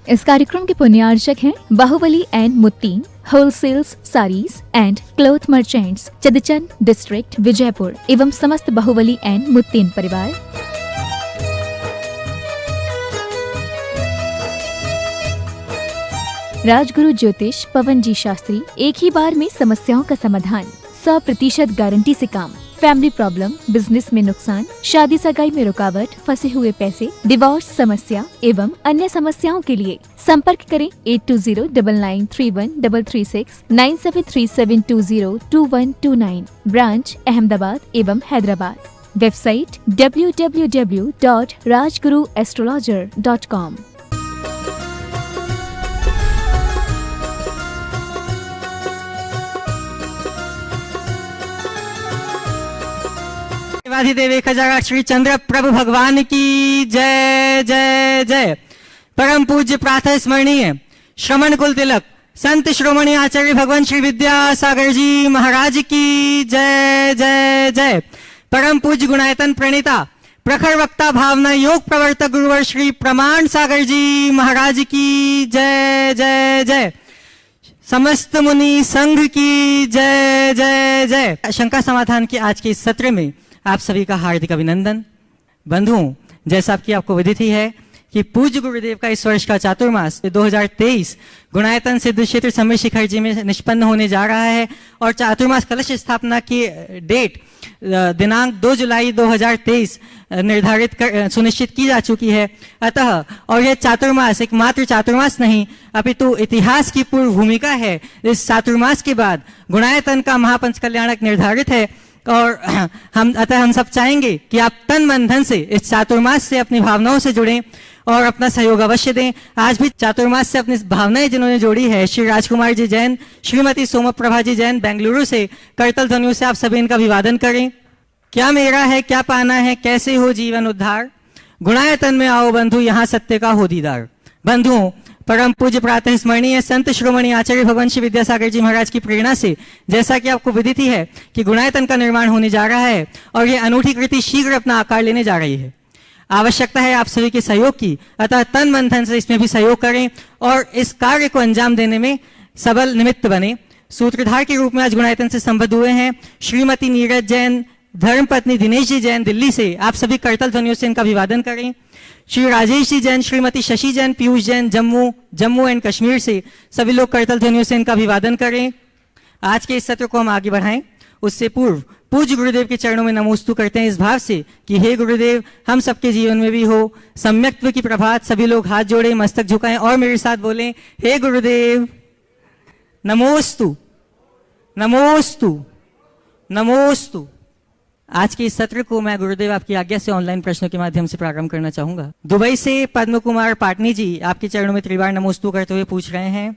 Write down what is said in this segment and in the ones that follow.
इस कार्यक्रम के पुण्यार्चक हैं Bahubali and Muttin wholesales sarees and cloth merchants, Chadchan district, Vijayapur एवं समस्त बाहुबली एंड मुत्तीन परिवार। राजगुरु ज्योतिष पवन जी शास्त्री, एक ही बार में समस्याओं का समाधान, 100% गारंटी से काम। फैमिली प्रॉब्लम, बिजनेस में नुकसान, शादी सगाई में रुकावट, फंसे हुए पैसे, डिवोर्स समस्या एवं अन्य समस्याओं के लिए संपर्क करें 8209931336 9737202129। ब्रांच अहमदाबाद एवं हैदराबाद। Website www.rajguruastrologer.com। देव खजारा श्री चंद्र प्रभु भगवान की जय जय जय। परम पूज्य प्रातः स्मरणीय श्रमण कुल तिलक संत श्रोमणी आचार्य भगवान श्री विद्यासागर जी महाराज की जय जय जय। परम पूज्य गुणायतन प्रणीता प्रखर वक्ता भावना योग प्रवर्तक गुरुवर श्री प्रमाण सागर जी महाराज की जय जय जय। समस्त मुनि संघ की जय जय जय। शंका समाधान के आज के इस सत्र में आप सभी का हार्दिक अभिनंदन। बंधुओं, जैसा कि आपको विदित ही है कि पूज्य गुरुदेव का इस वर्ष का चातुर्मास 2023 गुणायतन सिद्ध क्षेत्र समय शिखर जी में निष्पन्न होने जा रहा है और चातुर्मास कलश स्थापना की डेट दिनांक 2 जुलाई 2023 निर्धारित सुनिश्चित की जा चुकी है। अतः और यह चातुर्मास एक मात्र चातुर्मास नहीं अपितु इतिहास की पूर्व भूमिका है। इस चातुर्मास के बाद गुणायतन का महापंच कल्याणक निर्धारित है और हम सब चाहेंगे कि आप तन मन धन से इस चातुर्मास से अपनी भावनाओं से जुड़ें और अपना सहयोग अवश्य दें। आज भी चातुर्मास से अपनी भावनाएं जिन्होंने जोड़ी है, श्री राजकुमार जी जैन, श्रीमती सोमप्रभा जी जैन बेंगलुरु से, करतल ध्वनियों से आप सभी इनका अभिवादन करें। क्या मेरा है, क्या पाना है, कैसे हो जीवन उद्धार, गुणायतन में आओ बंधु, यहाँ सत्य का हो दीदार। बंधुओं, परम पूज्य प्रातः स्मरणीय संत श्रोमणी आचार्य भगवान श्री विद्यासागर जी महाराज की प्रेरणा से जैसा कि आपको विदित ही है कि गुणायतन का निर्माण होने जा रहा है और ये अनूठी कृति शीघ्र अपना आकार लेने जा रही है। आवश्यकता है आप सभी के सहयोग की, अतः तन मन धन से इसमें भी सहयोग करें और इस कार्य को अंजाम देने में सबल निमित्त बने। सूत्रधार के रूप में आज गुणायतन से संबद्ध हुए हैं श्रीमती नीरज जैन, धर्मपत्नी दिनेश जी जैन दिल्ली से, आप सभी करतल ध्वनियों से इनका अभिवादन करें। श्री राजेश जी जैन, श्रीमती शशि जैन, पीयूष जैन जम्मू एंड कश्मीर से, सभी लोग करतल ध्वनियों से इनका अभिवादन करें। आज के इस सत्र को हम आगे बढ़ाएं उससे पूर्व पूज्य गुरुदेव के चरणों में नमोस्तु करते हैं इस भाव से कि हे गुरुदेव, हम सबके जीवन में भी हो सम्यक्त्व की प्रभात। सभी लोग हाथ जोड़े, मस्तक झुकाएं और मेरे साथ बोलें, हे गुरुदेव नमोस्तु नमोस्तु नमोस्तु। आज के इस सत्र को मैं गुरुदेव आपकी आज्ञा से ऑनलाइन प्रश्नों के माध्यम से प्रारंभ करना चाहूंगा। दुबई से पद्म कुमार पाटनी जी आपके चरणों में त्रिवार नमोस्तु करते हुए पूछ रहे हैं।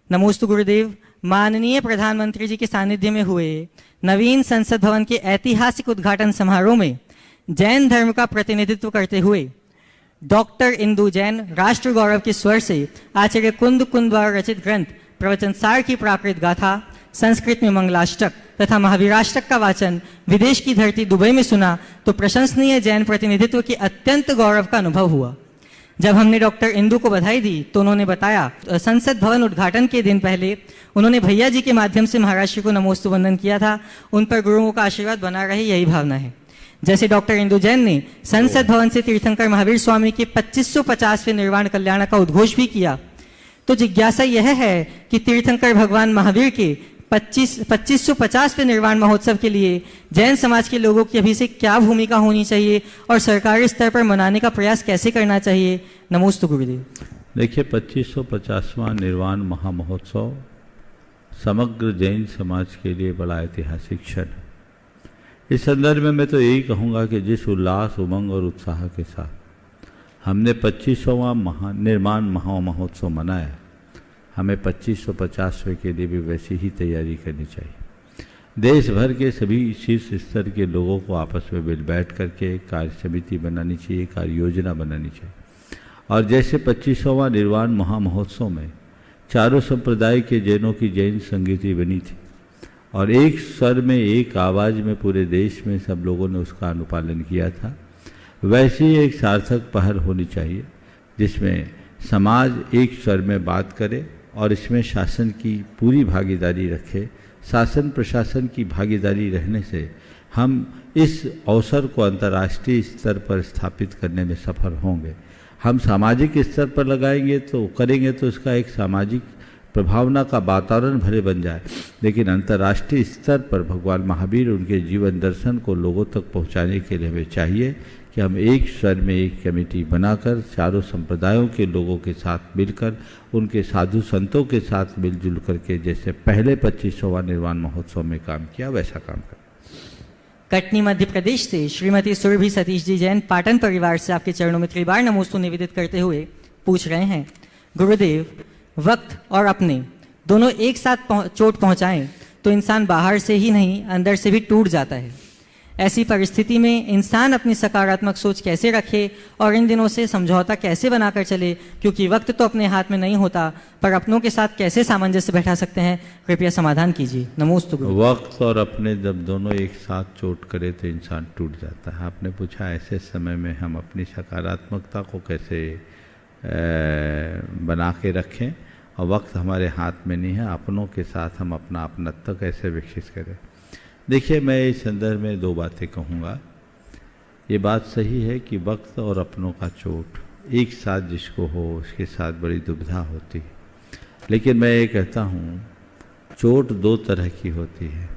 नमोस्तु गुरुदेव, माननीय प्रधानमंत्री जी के सानिध्य में हुए नवीन संसद भवन के ऐतिहासिक उद्घाटन समारोह में जैन धर्म का प्रतिनिधित्व करते हुए डॉक्टर इंदु जैन राष्ट्र गौरव के स्वर से आचार्य कुंद द्वारा रचित ग्रंथ प्रवचन सार की प्राकृत गाथा, संस्कृत में मंगलाष्टक तथा महावीराष्टक का वाचन विदेश की धरती दुबई में सुना तो प्रशंसनीय जैन प्रतिनिधित्व के अत्यंत गौरव का अनुभव हुआ। जब हमने डॉक्टर इंदु को बधाई दी तो उन्होंने बताया संसद भवन उद्घाटन के दिन पहले उन्होंने भैया जी के माध्यम से महाराज श्री को नमोस्तु वंदन किया था। उन पर गुरुओं का आशीर्वाद बना रहे, यही भावना है। जैसे डॉक्टर इंदु जैन ने संसद भवन से तीर्थंकर महावीर स्वामी के 2550वें निर्वाण कल्याण का उद्घोष भी किया, तो जिज्ञासा यह है कि तीर्थंकर भगवान महावीर के 2550वें निर्वाण महोत्सव के लिए जैन समाज के लोगों की अभी से क्या भूमिका होनी चाहिए और सरकारी स्तर पर मनाने का प्रयास कैसे करना चाहिए। नमोस्तु गुरुदेव। देखिए, 2550वां निर्वाण महामहोत्सव समग्र जैन समाज के लिए बड़ा ऐतिहासिक क्षण। इस संदर्भ में मैं तो यही कहूँगा कि जिस उल्लास, उमंग और उत्साह के साथ हमने 25वां निर्माण महामहोत्सव मनाया, हमें 2550वें के लिए भी वैसी ही तैयारी करनी चाहिए। देश भर के सभी शीर्ष स्तर के लोगों को आपस में मिल बैठ करके कार्य समिति बनानी चाहिए, कार्य योजना बनानी चाहिए। और जैसे 25वां निर्वाण महामहोत्सव में चारों संप्रदाय के जैनों की जैन संगीति बनी थी और एक स्वर में, एक आवाज़ में पूरे देश में सब लोगों ने उसका अनुपालन किया था, वैसी एक सार्थक पहल होनी चाहिए जिसमें समाज एक स्वर में बात करे और इसमें शासन की पूरी भागीदारी रखे। शासन प्रशासन की भागीदारी रहने से हम इस अवसर को अंतर्राष्ट्रीय स्तर पर स्थापित करने में सफल होंगे। हम सामाजिक स्तर पर लगाएंगे तो करेंगे तो इसका एक सामाजिक प्रभावना का वातावरण भले बन जाए, लेकिन अंतर्राष्ट्रीय स्तर पर भगवान महावीर उनके जीवन दर्शन को लोगों तक पहुंचाने के लिए हमें चाहिए कि हम एक स्वर में एक कमेटी बनाकर चारों संप्रदायों के लोगों के साथ मिलकर, उनके साधु संतों के साथ मिलजुल करके जैसे पहले 25वां निर्वाण महोत्सव में काम किया वैसा काम करें। कटनी मध्य प्रदेश से श्रीमती सुरभि सतीश जी जैन पाटन परिवार से आपके चरणों में त्रिबार नमोस्तु निवेदित करते हुए पूछ रहे हैं, गुरुदेव, वक्त और अपने दोनों एक साथ चोट पहुंचाएं तो इंसान बाहर से ही नहीं अंदर से भी टूट जाता है। ऐसी परिस्थिति में इंसान अपनी सकारात्मक सोच कैसे रखे और इन दिनों से समझौता कैसे बनाकर चले, क्योंकि वक्त तो अपने हाथ में नहीं होता, पर अपनों के साथ कैसे सामंजस्य बैठा सकते हैं, कृपया समाधान कीजिए। नमोस्तु गुरु। वक्त और अपने जब दोनों एक साथ चोट करे तो इंसान टूट जाता है। आपने पूछा ऐसे समय में हम अपनी सकारात्मकता को कैसे बना के रखें, और वक्त हमारे हाथ में नहीं है, अपनों के साथ हम अपना अपनत्व कैसे विकसित करें। देखिए, मैं इस संदर्भ में दो बातें कहूँगा। ये बात सही है कि वक्त और अपनों का चोट एक साथ जिसको हो उसके साथ बड़ी दुविधा होती है, लेकिन मैं ये कहता हूँ चोट दो तरह की होती है।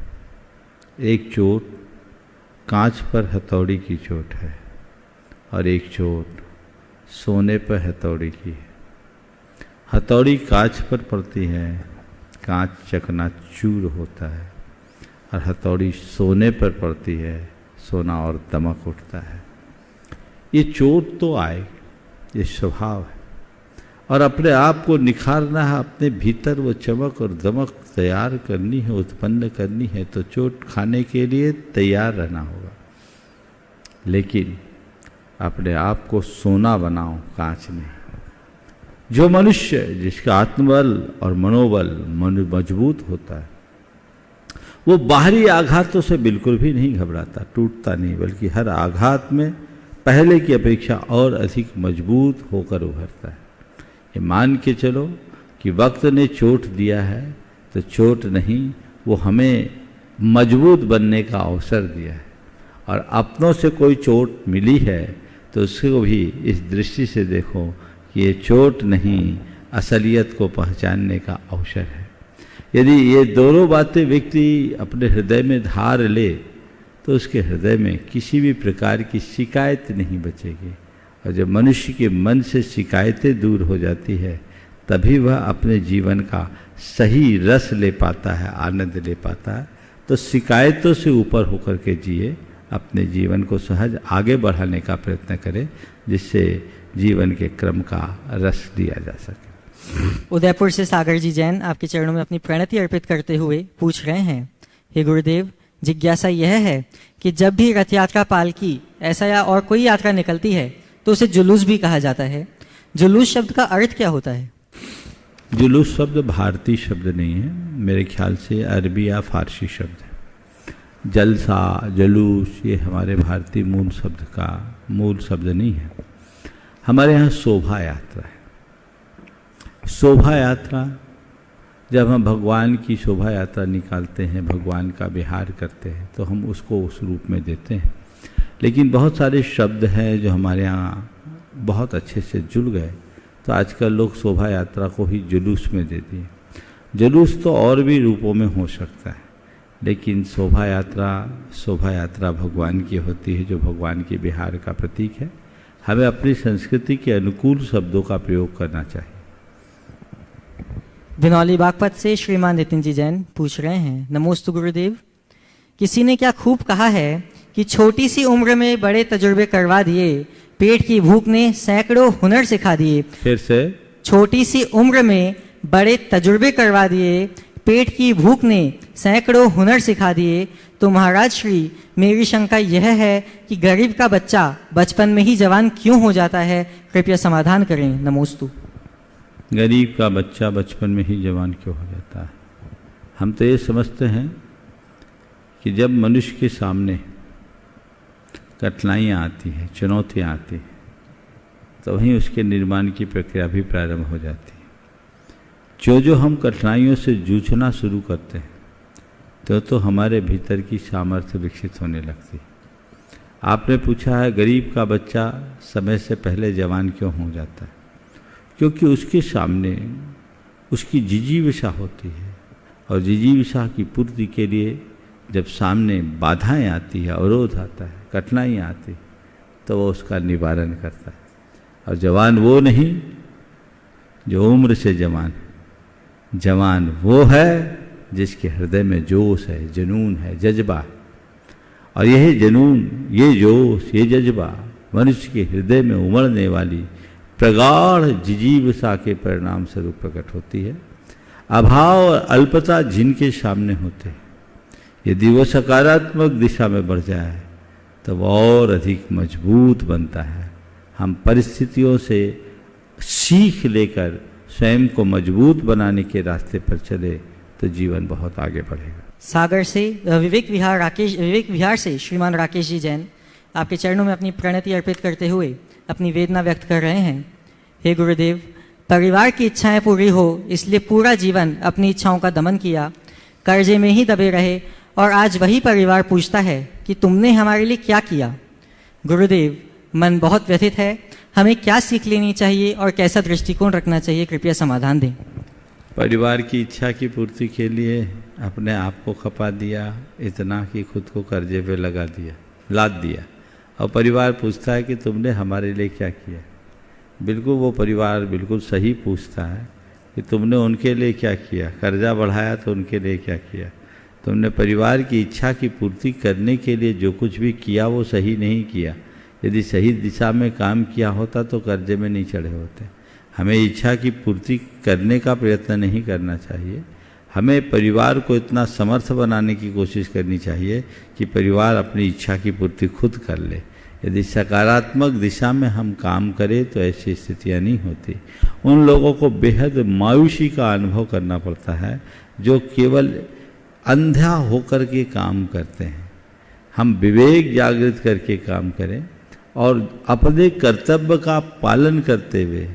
एक चोट कांच पर हथौड़ी की चोट है और एक चोट सोने पर हथौड़ी की है। हथौड़ी कांच पर पड़ती है, कांच चकनाचूर होता है, और हथौड़ी सोने पर पड़ती है, सोना और दमक उठता है। ये चोट तो आए, ये स्वभाव है, और अपने आप को निखारना है, अपने भीतर वो चमक और दमक तैयार करनी है, उत्पन्न करनी है, तो चोट खाने के लिए तैयार रहना होगा। लेकिन अपने आप को सोना बनाओ, कांच नहीं। जो मनुष्य जिसका आत्मबल और मनोबल मजबूत होता है वो बाहरी आघातों से बिल्कुल भी नहीं घबराता, टूटता नहीं, बल्कि हर आघात में पहले की अपेक्षा और अधिक मजबूत होकर उभरता है। ये मान के चलो कि वक्त ने चोट दिया है तो चोट नहीं, वो हमें मजबूत बनने का अवसर दिया है। और अपनों से कोई चोट मिली है तो उसको भी इस दृष्टि से देखो कि ये चोट नहीं, असलियत को पहचानने का अवसर है। यदि ये दोनों बातें व्यक्ति अपने हृदय में धार ले तो उसके हृदय में किसी भी प्रकार की शिकायत नहीं बचेगी। और जब मनुष्य के मन से शिकायतें दूर हो जाती है तभी वह अपने जीवन का सही रस ले पाता है, आनंद ले पाता है। तो शिकायतों से ऊपर होकर के जिए, अपने जीवन को सहज आगे बढ़ाने का प्रयत्न करें, जिससे जीवन के क्रम का रस लिया जा सके। उदयपुर से सागर जी जैन आपके चरणों में अपनी प्रणति अर्पित करते हुए पूछ रहे हैं, हे गुरुदेव, जिज्ञासा यह है कि जब भी रथ यात्रा, पालकी ऐसा या और कोई यात्रा निकलती है तो उसे जुलूस भी कहा जाता है। जुलूस शब्द का अर्थ क्या होता है? जुलूस शब्द भारतीय शब्द नहीं है, मेरे ख्याल से अरबी या फारसी शब्द है। जलसा, जुलूस ये हमारे भारतीय मूल शब्द का मूल शब्द नहीं है। हमारे यहाँ शोभा यात्रा है। शोभा यात्रा, जब हम भगवान की शोभा यात्रा निकालते हैं, भगवान का विहार करते हैं, तो हम उसको उस रूप में देते हैं। लेकिन बहुत सारे शब्द हैं जो हमारे यहाँ बहुत अच्छे से जुड़ गए, तो आजकल लोग शोभा यात्रा को ही जुलूस में दे दिए। जुलूस तो और भी रूपों में हो सकता है, लेकिन शोभा यात्रा भगवान की होती है, जो भगवान के विहार का प्रतीक है। हमें अपनी संस्कृति के अनुकूल शब्दों का प्रयोग करना चाहिए। भिनौली बागपत से श्रीमान नितिन जी जैन पूछ रहे हैं, नमोस्तु गुरुदेव, किसी ने क्या खूब कहा है कि छोटी सी उम्र में बड़े तजुर्बे करवा दिए, पेट की भूख ने सैकड़ों हुनर सिखा दिए। फिर से, छोटी सी उम्र में बड़े तजुर्बे करवा दिए, पेट की भूख ने सैकड़ों हुनर सिखा दिए। तो महाराज श्री, मेरी शंका यह है कि गरीब का बच्चा बचपन में ही जवान क्यों हो जाता है, कृपया समाधान करें। नमोस्तु। गरीब का बच्चा बचपन में ही जवान क्यों हो जाता है? हम तो ये समझते हैं कि जब मनुष्य के सामने कठिनाइयाँ आती हैं, चुनौतियाँ आती हैं, तो वहीं उसके निर्माण की प्रक्रिया भी प्रारंभ हो जाती है। जो हम कठिनाइयों से जूझना शुरू करते हैं तो हमारे भीतर की सामर्थ्य विकसित होने लगती है। आपने पूछा है गरीब का बच्चा समय से पहले जवान क्यों हो जाता है? क्योंकि उसके सामने उसकी जिजीविषा होती है, और जिजीविषा की पूर्ति के लिए जब सामने बाधाएं आती है, अवरोध आता है, कठिनाइयाँ आती है, तो वो उसका निवारण करता है। और जवान वो नहीं जो उम्र से जवान वो है जिसके हृदय में जोश है, जुनून है, जज्बा है। और यह जुनून, ये जोश, ये जज्बा मनुष्य के हृदय में उमड़ने वाली प्रगाढ़ जिजीविषा के परिणाम स्वरूप प्रकट होती है। अभाव और अल्पता जिनके सामने होते हैं, यदि वो सकारात्मक दिशा में बढ़ जाए तो वो और अधिक मजबूत बनता है। हम परिस्थितियों से सीख लेकर स्वयं को मजबूत बनाने के रास्ते पर चले तो जीवन बहुत आगे बढ़ेगा। सागर से विवेक विहार से श्रीमान राकेश जी जैन आपके चरणों में अपनी प्रणति अर्पित करते हुए अपनी वेदना व्यक्त कर रहे हैं। हे गुरुदेव, परिवार की इच्छाएं पूरी हो इसलिए पूरा जीवन अपनी इच्छाओं का दमन किया, कर्जे में ही दबे रहे, और आज वही परिवार पूछता है कि तुमने हमारे लिए क्या किया। गुरुदेव, मन बहुत व्यथित है, हमें क्या सीख लेनी चाहिए और कैसा दृष्टिकोण रखना चाहिए, कृपया समाधान दें। परिवार की इच्छा की पूर्ति के लिए अपने आप को खपा दिया, इतना कि खुद को कर्जे पे लगा दिया, लाद दिया, और परिवार पूछता है कि तुमने हमारे लिए क्या किया। बिल्कुल वो परिवार बिल्कुल सही पूछता है कि तुमने उनके लिए क्या किया, कर्जा बढ़ाया तो उनके लिए क्या किया। तुमने परिवार की इच्छा की पूर्ति करने के लिए जो कुछ भी किया वो सही नहीं किया। यदि सही दिशा में काम किया होता तो कर्जे में नहीं चढ़े होते। हमें इच्छा की पूर्ति करने का प्रयत्न नहीं करना चाहिए। हमें परिवार को इतना समर्थ बनाने की कोशिश करनी चाहिए कि परिवार अपनी इच्छा की पूर्ति खुद कर ले। यदि सकारात्मक दिशा में हम काम करें तो ऐसी स्थितियाँ नहीं होती। उन लोगों को बेहद मायूसी का अनुभव करना पड़ता है जो केवल अंधा होकर के काम करते हैं। हम विवेक जागृत करके काम करें और अपने कर्तव्य का पालन करते हुए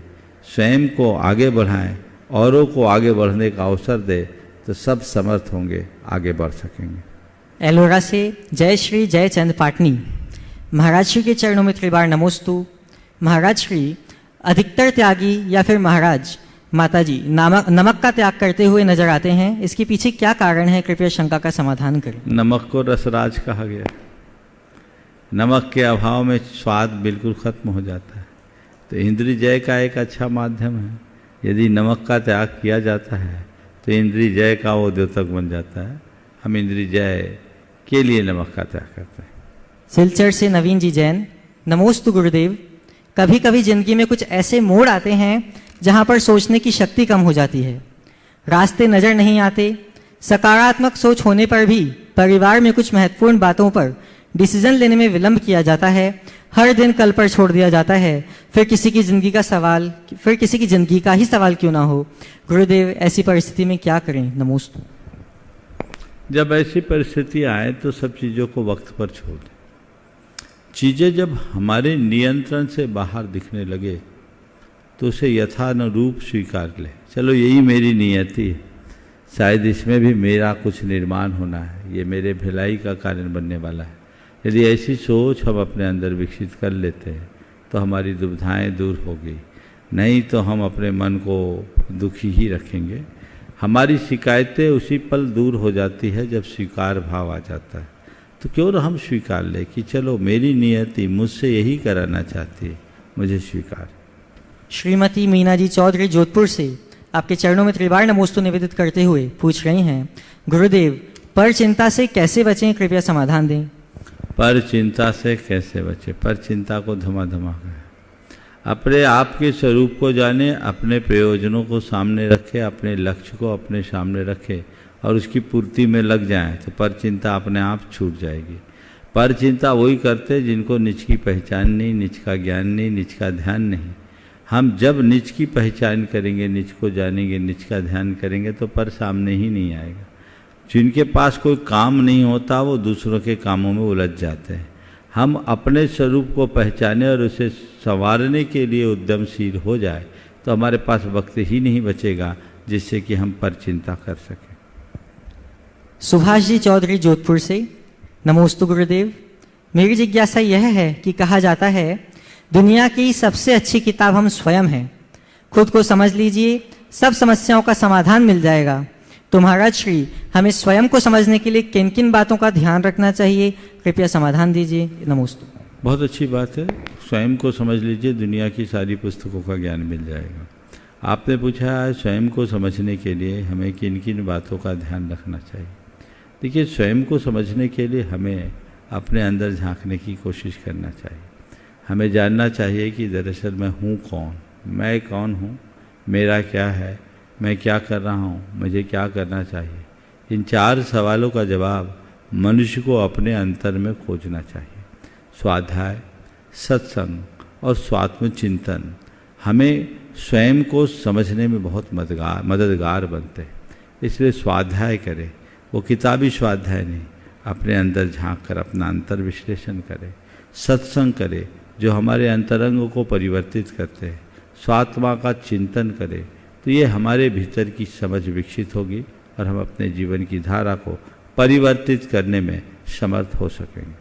स्वयं को आगे बढ़ाएं, औरों को आगे बढ़ने का अवसर दे तो सब समर्थ होंगे, आगे बढ़ सकेंगे। एलोरा से जय श्री जयचंद पाटनी। महाराज श्री के चरणों में त्रिबार नमोस्तु। महाराज श्री, अधिकतर त्यागी या फिर महाराज माताजी नमक का त्याग करते हुए नजर आते हैं, इसके पीछे क्या कारण है, कृपया शंका का समाधान करें। नमक को रसराज कहा गया। नमक के अभाव में स्वाद बिल्कुल खत्म हो जाता है, तो इंद्रिय जय का एक अच्छा माध्यम है। यदि नमक का त्याग किया जाता है तो इंद्रिय जय का वो द्योतक बन जाता है। हम इंद्रिय जय के लिए नमक का त्याग करते हैं। सिलचर से नवीन जी जैन। नमोस्तु गुरुदेव। कभी कभी जिंदगी में कुछ ऐसे मोड़ आते हैं जहां पर सोचने की शक्ति कम हो जाती है, रास्ते नजर नहीं आते। सकारात्मक सोच होने पर भी परिवार में कुछ महत्वपूर्ण बातों पर डिसीजन लेने में विलंब किया जाता है। हर दिन कल पर छोड़ दिया जाता है। फिर किसी की जिंदगी का ही सवाल क्यों ना हो। गुरुदेव, ऐसी परिस्थिति में क्या करें। नमोस्तु। जब ऐसी परिस्थिति आए तो सब चीज़ों को वक्त पर छोड़ दें। चीज़ें जब हमारे नियंत्रण से बाहर दिखने लगे तो उसे यथानुरूप स्वीकार लें। चलो यही मेरी नियति है, शायद इसमें भी मेरा कुछ निर्माण होना है, ये मेरे भलाई का कारण बनने वाला है। यदि ऐसी सोच हम अपने अंदर विकसित कर लेते हैं तो हमारी दुविधाएं दूर होगी, नहीं तो हम अपने मन को दुखी ही रखेंगे। हमारी शिकायतें उसी पल दूर हो जाती है जब स्वीकार भाव आ जाता है। तो क्यों न हम स्वीकार लें कि चलो मेरी नियति मुझसे यही कराना चाहती है, मुझे स्वीकार। श्रीमती मीना जी चौधरी जोधपुर से आपके चरणों में त्रिबार नमोस्तु निवेदित करते हुए पूछ रही हैं, गुरुदेव, पर चिंता से कैसे बचें, कृपया समाधान दें। पर चिंता से कैसे बचे? पर चिंता को धमा करें। अपने आप के स्वरूप को जाने, अपने प्रयोजनों को सामने रखें, अपने लक्ष्य को अपने सामने रखें और उसकी पूर्ति में लग जाएं तो पर चिंता अपने आप छूट जाएगी। पर चिंता वही करते जिनको निज की पहचान नहीं, निज का ज्ञान नहीं, निज का ध्यान नहीं। हम जब निज की पहचान करेंगे, निज को जानेंगे, निज का ध्यान करेंगे तो पर सामने ही नहीं आएगा। जिनके पास कोई काम नहीं होता वो दूसरों के कामों में उलझ जाते हैं। हम अपने स्वरूप को पहचाने और उसे संवारने के लिए उद्यमशील हो जाए तो हमारे पास वक्त ही नहीं बचेगा जिससे कि हम पर चिंता कर सकें। सुभाष जी चौधरी जोधपुर से, नमोस्तु गुरुदेव। मेरी जिज्ञासा यह है कि कहा जाता है दुनिया की सबसे अच्छी किताब हम स्वयं हैं, खुद को समझ लीजिए सब समस्याओं का समाधान मिल जाएगा। तो महाराज श्री, हमें स्वयं को समझने के लिए किन किन बातों का ध्यान रखना चाहिए, कृपया समाधान दीजिए। नमोस्तु। बहुत अच्छी बात है, स्वयं को समझ लीजिए, दुनिया की सारी पुस्तकों का ज्ञान मिल जाएगा। आपने पूछा है स्वयं को समझने के लिए हमें किन किन बातों का ध्यान रखना चाहिए। देखिए, स्वयं को समझने के लिए हमें अपने अंदर झांकने की कोशिश करना चाहिए। हमें जानना चाहिए कि दरअसल मैं हूँ कौन, मैं कौन हूँ, मेरा क्या है, मैं क्या कर रहा हूँ, मुझे क्या करना चाहिए। इन 4 सवालों का जवाब मनुष्य को अपने अंतर में खोजना चाहिए। स्वाध्याय, सत्संग और स्वात्म चिंतन हमें स्वयं को समझने में बहुत मददगार बनते हैं। इसलिए स्वाध्याय करें, वो किताबी स्वाध्याय नहीं, अपने अंदर झांक कर अपना अंतर विश्लेषण करें। सत्संग करें जो हमारे अंतरंग को परिवर्तित करते हैं। स्वात्मा का चिंतन करें तो ये हमारे भीतर की समझ विकसित होगी और हम अपने जीवन की धारा को परिवर्तित करने में समर्थ हो सकेंगे।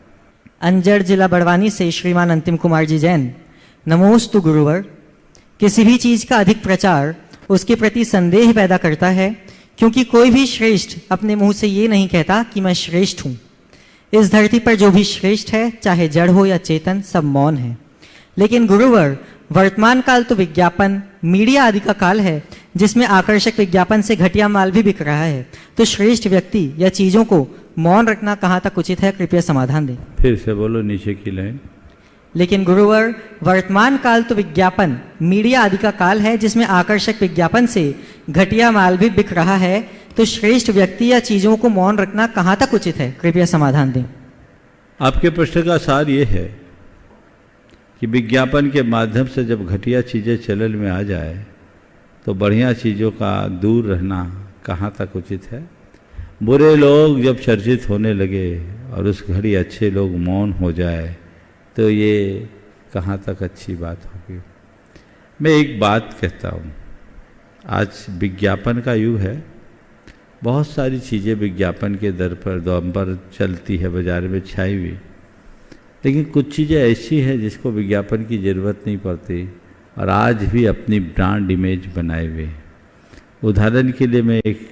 अंजड़ जिला बड़वानी से श्रीमान अंतिम कुमार जी जैन, नमोस्तु गुरुवर। किसी भी चीज का अधिक प्रचार उसके प्रति संदेह पैदा करता है, क्योंकि कोई भी श्रेष्ठ अपने मुंह से ये नहीं कहता कि मैं श्रेष्ठ हूं। इस धरती पर जो भी श्रेष्ठ है, चाहे जड़ हो या चेतन, सब मौन है। लेकिन गुरुवर, वर्तमान काल तो विज्ञापन, मीडिया आदि का काल है, जिसमें आकर्षक विज्ञापन से घटिया माल भी बिक रहा है। तो श्रेष्ठ व्यक्ति या चीजों को मौन रखना कहाँ तक उचित है, कृपया समाधान दें। फिर से बोलो, नीचे की लाइन। लेकिन गुरुवर, वर्तमान काल तो विज्ञापन, मीडिया आदि का काल है, जिसमें आकर्षक विज्ञापन से घटिया माल भी बिक रहा है। तो श्रेष्ठ व्यक्ति या चीजों को मौन रखना कहाँ तक उचित है, कृपया समाधान दें। आपके प्रश्न का सार ये है कि विज्ञापन के माध्यम से जब घटिया चीज़ें चलन में आ जाए तो बढ़िया चीज़ों का दूर रहना कहाँ तक उचित है। बुरे लोग जब चर्चित होने लगे और उस घड़ी अच्छे लोग मौन हो जाए तो ये कहाँ तक अच्छी बात होगी। मैं एक बात कहता हूँ, आज विज्ञापन का युग है, बहुत सारी चीज़ें विज्ञापन के दम पर चलती है, बाजार में छाई हुई। लेकिन कुछ चीज़ें ऐसी हैं जिसको विज्ञापन की ज़रूरत नहीं पड़ती और आज भी अपनी ब्रांड इमेज बनाए हुए। उदाहरण के लिए मैं एक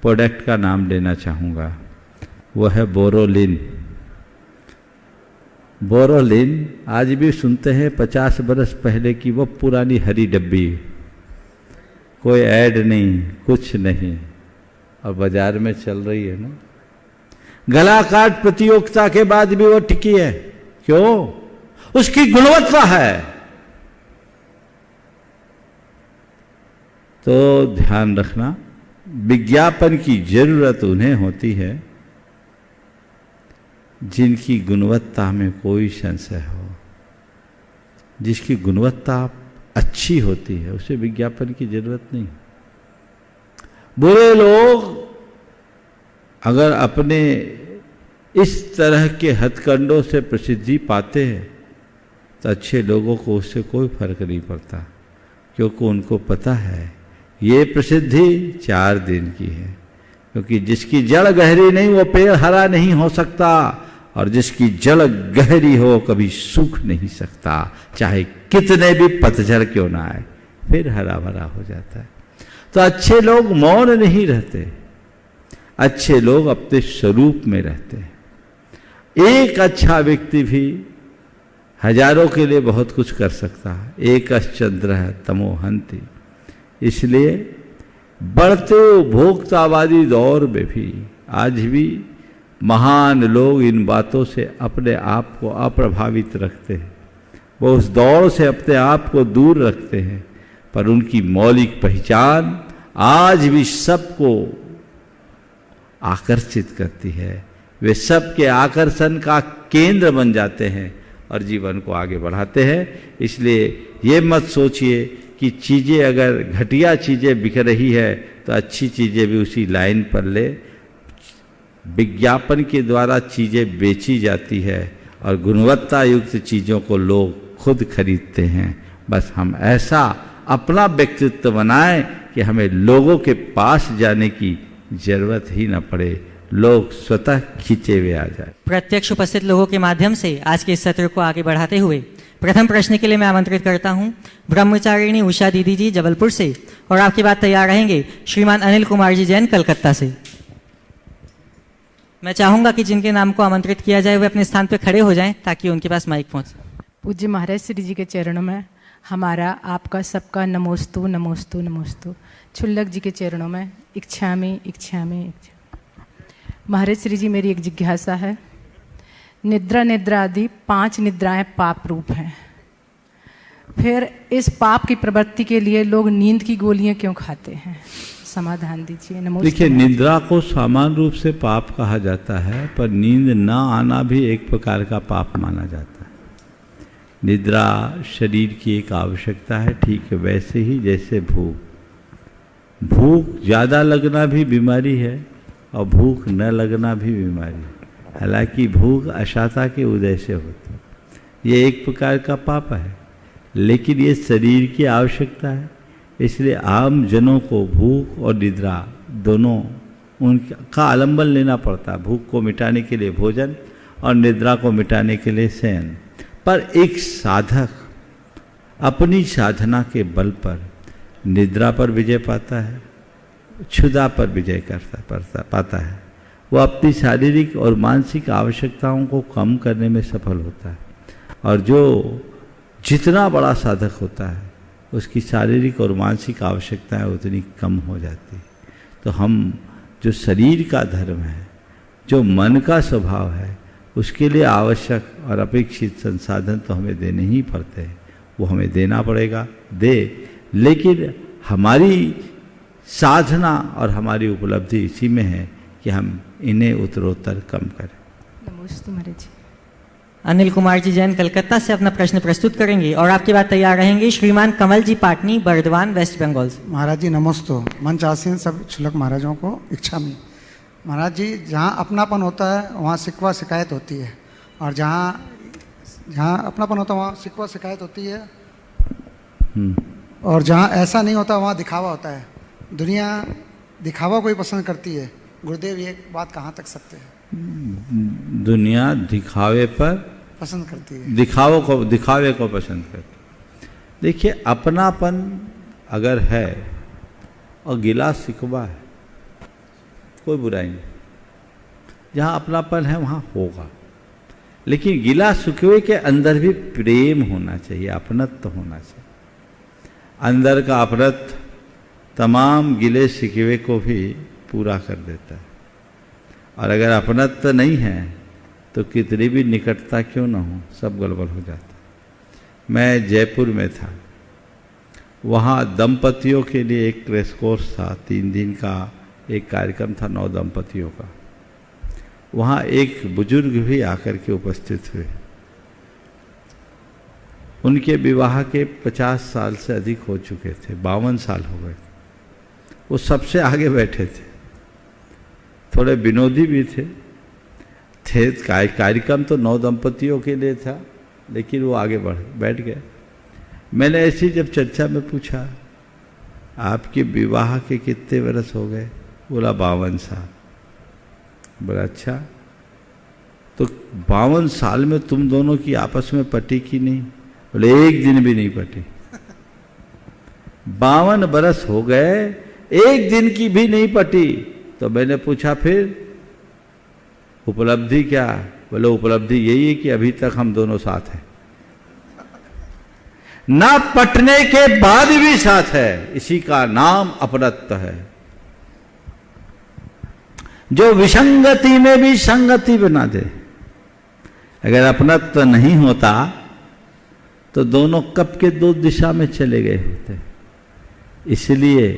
प्रोडक्ट का नाम लेना चाहूँगा, वो है बोरोलिन। बोरोलिन आज भी सुनते हैं 50 बरस पहले की वो पुरानी हरी डब्बी, कोई ऐड नहीं, कुछ नहीं, और बाजार में चल रही है ना। गला काट प्रतियोगिता के बाद भी वो टिकी है। क्यों? उसकी गुणवत्ता है। तो ध्यान रखना, विज्ञापन की जरूरत उन्हें होती है जिनकी गुणवत्ता में कोई संशय हो। जिसकी गुणवत्ता अच्छी होती है उसे विज्ञापन की जरूरत नहीं। बुरे लोग अगर अपने इस तरह के हथकंडों से प्रसिद्धि पाते हैं तो अच्छे लोगों को उससे कोई फर्क नहीं पड़ता, क्योंकि उनको पता है ये प्रसिद्धि 4 दिन की है। क्योंकि जिसकी जड़ गहरी नहीं वो पेड़ हरा नहीं हो सकता, और जिसकी जड़ गहरी हो कभी सूख नहीं सकता, चाहे कितने भी पतझड़ क्यों ना आए, फिर हरा भरा हो जाता है। तो अच्छे लोग मौन नहीं रहते, अच्छे लोग अपने स्वरूप में रहते हैं। एक अच्छा व्यक्ति भी हजारों के लिए बहुत कुछ कर सकता है। एकश्चंद्र है तमोहंति। इसलिए बढ़ते उपभोक्तावादी दौर में भी आज भी महान लोग इन बातों से अपने आप को अप्रभावित रखते हैं। वो उस दौड़ से अपने आप को दूर रखते हैं, पर उनकी मौलिक पहचान आज भी सबको आकर्षित करती है। वे सबके आकर्षण का केंद्र बन जाते हैं और जीवन को आगे बढ़ाते हैं। इसलिए ये मत सोचिए कि चीज़ें अगर घटिया चीज़ें बिक रही है तो अच्छी चीज़ें भी उसी लाइन पर ले। विज्ञापन के द्वारा चीज़ें बेची जाती है और गुणवत्ता युक्त चीज़ों को लोग खुद खरीदते हैं। बस हम ऐसा अपना व्यक्तित्व बनाएं कि हमें लोगों के पास जाने की जरूरत ही न पड़े, लोग स्वतः खींचे हुए आ जाए। प्रत्यक्ष उपस्थित लोगों के माध्यम से आज के इस सत्र को आगे बढ़ाते हुए प्रथम प्रश्न के लिए मैं आमंत्रित करता हूं ब्रह्मचारिणी उषा दीदी जी जबलपुर से, और आपके बाद तैयार रहेंगे श्रीमान अनिल कुमार जी जैन कलकत्ता से। मैं चाहूंगा कि जिनके नाम को आमंत्रित किया जाए वे अपने स्थान पर खड़े हो जाएं ताकि उनके पास माइक पहुंचे। पूज्य महाराज श्री जी के चरणों में हमारा आपका सबका नमोस्तु नमोस्तु नमोस्तु। छुल्लक जी के चरणों में इच्छामि इच्छामि। महाराज श्री जी, मेरी एक जिज्ञासा है। निद्रा आदि 5 निद्राएं पाप रूप हैं, फिर इस पाप की प्रवृत्ति के लिए लोग नींद की गोलियां क्यों खाते हैं? समाधान दीजिए। नमस्ते। देखिए, निद्रा को सामान्य रूप से पाप कहा जाता है, पर नींद न आना भी एक प्रकार का पाप माना जाता है। निद्रा शरीर की एक आवश्यकता है, ठीक है, वैसे ही जैसे भूख ज़्यादा लगना भी बीमारी है और भूख न लगना भी बीमारी है। हालांकि भूख अशाता के उदय से होती है, ये एक प्रकार का पाप है, लेकिन ये शरीर की आवश्यकता है। इसलिए आम जनों को भूख और निद्रा दोनों उनका आलंबन लेना पड़ता है। भूख को मिटाने के लिए भोजन और निद्रा को मिटाने के लिए शयन। पर एक साधक अपनी साधना के बल पर निद्रा पर विजय पाता है, क्षुधा पर विजय पाता है। वो अपनी शारीरिक और मानसिक आवश्यकताओं को कम करने में सफल होता है, और जो जितना बड़ा साधक होता है उसकी शारीरिक और मानसिक आवश्यकताएं उतनी कम हो जाती। तो हम जो शरीर का धर्म है, जो मन का स्वभाव है, उसके लिए आवश्यक और अपेक्षित संसाधन तो हमें देने ही पड़ते हैं। वो हमें देना पड़ेगा, लेकिन हमारी साधना और हमारी उपलब्धि इसी में है कि हम इन्हें उत्तरोत्तर कम करें। नमस्ते महाराज जी। अनिल कुमार जी जैन कलकत्ता से अपना प्रश्न प्रस्तुत करेंगे, और आपके बाद तैयार रहेंगे श्रीमान कमल जी पाटनी बर्दवान वेस्ट बंगाल से। महाराज जी नमस्ते। मंच आसीन सब छुलक महाराजों को इच्छा में। महाराज जी, जहाँ अपनापन होता है वहाँ शिकवा शिकायत होती है, और जहाँ अपनापन होता है वहाँ शिकवा शिकायत होती है, और जहाँ ऐसा नहीं होता वहाँ दिखावा होता है। दुनिया दिखावा को ही पसंद करती है। गुरुदेव, ये बात कहाँ तक सत्य है? दुनिया दिखावे पर पसंद करती है, दिखावे को पसंद करती है। देखिए, अपनापन अगर है और गिला शिकवा है, कोई बुराई नहीं। जहाँ अपनापन है वहाँ होगा, लेकिन गिला शिकवे के अंदर भी प्रेम होना चाहिए, अपनत्व होना चाहिए। अंदर का अपनत्व तमाम गिले शिकवे को भी पूरा कर देता है, और अगर अपनत्व नहीं है तो कितनी भी निकटता क्यों ना हो, सब गड़बड़ हो जाता। मैं जयपुर में था, वहाँ दंपतियों के लिए एक क्रैश कोर्स था, 3 दिन का एक कार्यक्रम था 9 दंपतियों का। वहाँ एक बुजुर्ग भी आकर के उपस्थित हुए। उनके विवाह के 50 साल से अधिक हो चुके थे, 52 साल हो गए। वो सबसे आगे बैठे थे, थोड़े विनोदी भी थे। कार्यक्रम तो 9 दंपतियों के लिए था, लेकिन वो आगे बैठ गए। मैंने ऐसी जब चर्चा में पूछा, आपके विवाह के कितने वर्ष हो गए? बोला 52 साल। बोला अच्छा, तो 52 साल में तुम दोनों की आपस में पटी की नहीं? बोले एक दिन भी नहीं पटी। 52 बरस हो गए, एक दिन की भी नहीं पटी। तो मैंने पूछा फिर उपलब्धि क्या? बोले उपलब्धि यही है कि अभी तक हम दोनों साथ हैं, ना पटने के बाद भी साथ है। इसी का नाम अपनत्व है, जो विसंगति में भी संगति बना दे। अगर अपनत्व नहीं होता तो दोनों कब के 2 दिशा में चले गए होते। इसलिए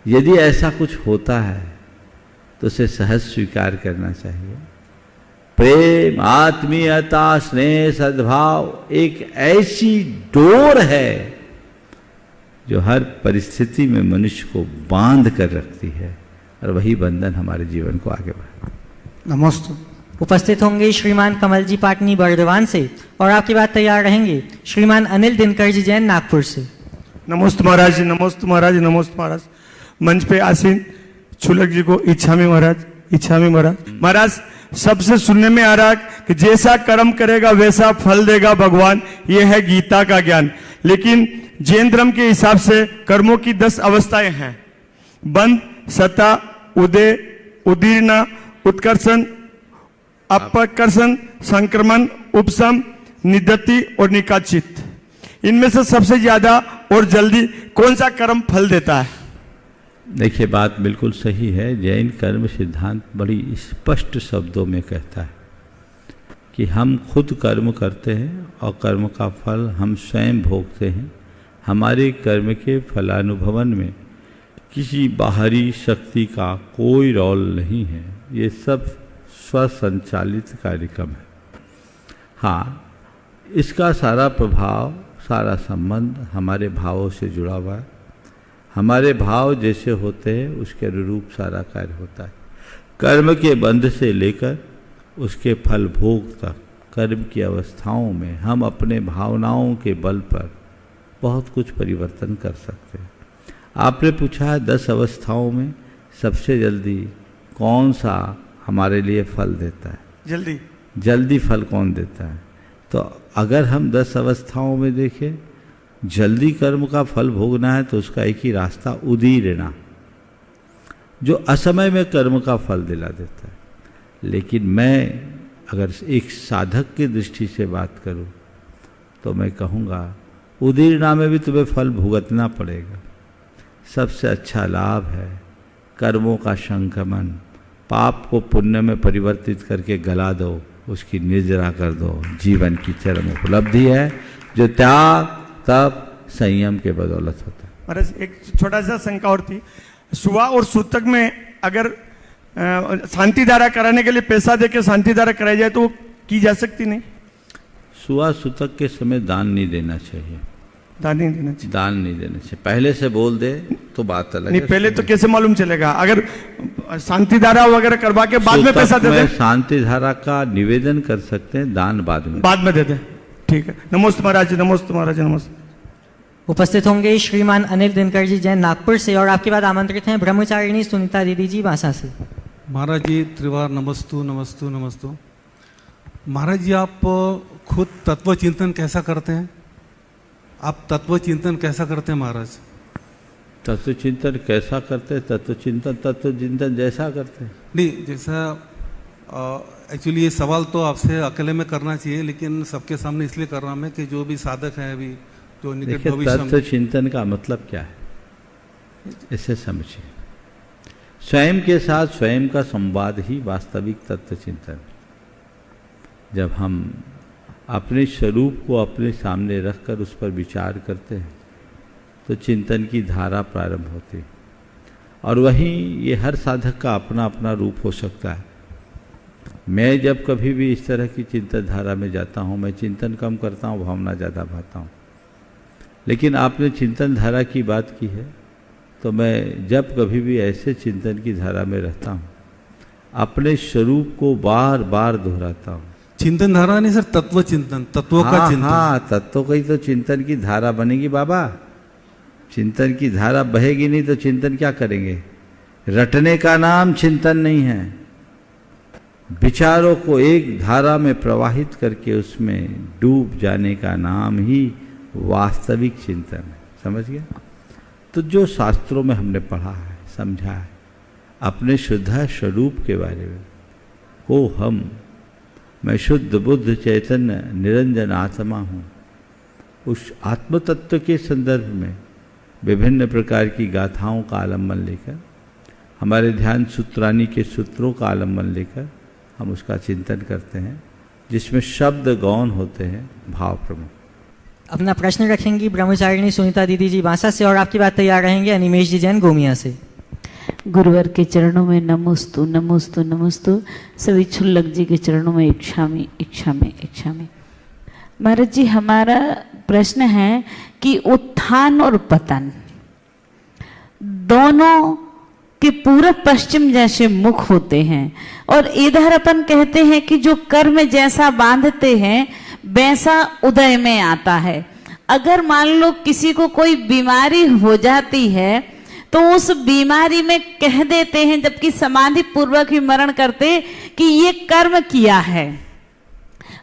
यदि ऐसा कुछ होता है तो उसे सहज स्वीकार करना चाहिए। प्रेम, आत्मीयता, स्नेह, सद्भाव एक ऐसी डोर है जो हर परिस्थिति में मनुष्य को बांध कर रखती है, और वही बंधन हमारे जीवन को आगे बढ़ाता है। नमस्ते। उपस्थित होंगे श्रीमान कमलजी पाटनी बर्दवान से और आपकी बात तैयार रहेंगे श्रीमान अनिल दिनकर जी जैन नागपुर से। नमोस्तु महाराज, नमोस्तु महाराज, नमोस्तु महाराज। मंच पे आसीन छुलक जी को इच्छामी महाराज, इच्छामी महाराज। महाराज सबसे सुनने में आ रहा कि जैसा कर्म करेगा वैसा फल देगा भगवान, ये है गीता का ज्ञान। लेकिन जैन धर्म के हिसाब से कर्मों की 10 अवस्थाएं हैं। बंध, सता, उदय, उदीर्ण, उत्कर्षण, अपकर्षण, संक्रमण, उपशम, निदति और निकाचित। इनमें से सबसे ज्यादा और जल्दी कौन सा कर्म फल देता है? देखिए, बात बिल्कुल सही है। जैन कर्म सिद्धांत बड़ी स्पष्ट शब्दों में कहता है कि हम खुद कर्म करते हैं और कर्म का फल हम स्वयं भोगते हैं। हमारे कर्म के फलानुभवन में किसी बाहरी शक्ति का कोई रोल नहीं है। ये सब स्वसंचालित कार्यक्रम है। हाँ, इसका सारा प्रभाव, सारा संबंध हमारे भावों से जुड़ा हुआ है। हमारे भाव जैसे होते हैं उसके अनुरूप सारा कार्य होता है। कर्म के बंध से लेकर उसके फल भोग तक कर्म की अवस्थाओं में हम अपने भावनाओं के बल पर बहुत कुछ परिवर्तन कर सकते हैं। आपने पूछा है 10 अवस्थाओं में सबसे जल्दी कौन सा हमारे लिए फल देता है? जल्दी फल कौन देता है? तो अगर हम 10 अवस्थाओं में देखें, जल्दी कर्म का फल भोगना है तो उसका एक ही रास्ता उदीरना, जो असमय में कर्म का फल दिला देता है। लेकिन मैं अगर एक साधक की दृष्टि से बात करूं तो मैं कहूँगा उदीरना में भी तुम्हें फल भुगतना पड़ेगा। सबसे अच्छा लाभ है कर्मों का संक्रमण। पाप को पुण्य में परिवर्तित करके गला दो, उसकी निर्जरा कर दो। जीवन की चरम उपलब्धि है जो त्याग, तप, संयम के बदौलत होता है। महाराज एक छोटा सा शंका और थी। सुवा और सूतक में अगर शांति धारा कराने के लिए पैसा देके शांति धारा कराई जाए तो वो की जा सकती नहीं? सुवा सूतक के समय दान नहीं देना चाहिए। दान नहीं देना चाहिए? दान नहीं देना चाहिए। पहले से बोल दे तो बात अलग नहीं, पहले तो कैसे मालूम चलेगा? अगर शांति धारा वगैरह करवा के बाद में पैसा दे दे? शांति धारा का निवेदन कर सकते हैं, दान बाद में दे दे। ठीक है। नमोस्तु महाराज, नमोस्तु महाराज, नमस्ते। उपस्थित होंगे श्रीमान अनिल दिनकर जी जैन नागपुर से और आपके बाद आमंत्रित हैं ब्रह्मचारिणी सुनीता दीदी जी बांसा से। महाराज जी त्रिवार नमस्तु नमस्तु नमस्तु। महाराज जी आप खुद तत्व चिंतन कैसा करते हैं? आप तत्व चिंतन कैसा करते हैं महाराज? तत्व चिंतन कैसा करते हैं? तत्व चिंतन जैसा करते हैं। नहीं, जैसा एक्चुअली ये सवाल तो आपसे अकेले में करना चाहिए, लेकिन सबके सामने इसलिए कर रहा हूँ मैं कि जो भी साधक हैं अभी जो निकट भविष्य में। तत्व चिंतन का मतलब क्या है इसे समझिए। स्वयं के साथ स्वयं का संवाद ही वास्तविक तत्व चिंतन। जब हम अपने स्वरूप को अपने सामने रखकर उस पर विचार करते हैं तो चिंतन की धारा प्रारंभ होती है। और वहीं ये हर साधक का अपना अपना रूप हो सकता है। मैं जब कभी भी इस तरह की चिंतन धारा में जाता हूँ, मैं चिंतन कम करता हूँ, भावना ज़्यादा भाता हूँ। लेकिन आपने चिंतन धारा की बात की है तो मैं जब कभी भी ऐसे चिंतन की धारा में रहता हूँ अपने स्वरूप को बार बार दोहराता हूँ। चिंतन धारा नहीं सर, तत्व चिंतन, तत्वों का चिंतन। हाँ, तत्वों का ही तो चिंतन की धारा बनेगी बाबा। चिंतन की धारा बहेगी नहीं तो चिंतन क्या करेंगे? रटने का नाम चिंतन नहीं है। विचारों को एक धारा में प्रवाहित करके उसमें डूब जाने का नाम ही वास्तविक चिंतन है। समझ गया? तो जो शास्त्रों में हमने पढ़ा है, समझा है, अपने शुद्ध स्वरूप के बारे में को मैं शुद्ध बुद्ध चैतन्य निरंजन आत्मा हूँ, उस आत्म तत्व के संदर्भ में विभिन्न प्रकार की गाथाओं का आलम्बन लेकर, हमारे ध्यान सूत्रानी के सूत्रों का आलम्बन लेकर हम उसका चिंतन करते हैं, जिसमें शब्द गौण होते हैं, भाव प्रमुख। अपना प्रश्न रखेंगी ब्रह्मचारिणी सुनीता दीदी जी बांसा से और आपकी बात तैयार रहेंगे अनिमेश जी जैन गोमिया से। गुरुवर के चरणों में नमोस्तु नमोस्तु नमोस्तु। सभी छुल्लक जी के चरणों में इच्छामी इच्छामी इच्छामी। महाराज जी, हमारा प्रश्न है कि उत्थान और पतन दोनों कि पूरब पश्चिम जैसे मुख होते हैं, और इधर अपन कहते हैं कि जो कर्म जैसा बांधते हैं वैसा उदय में आता है। अगर मान लो किसी को कोई बीमारी हो जाती है तो उस बीमारी में कह देते हैं, जबकि समाधि पूर्वक ही मरण करते, कि ये कर्म किया है।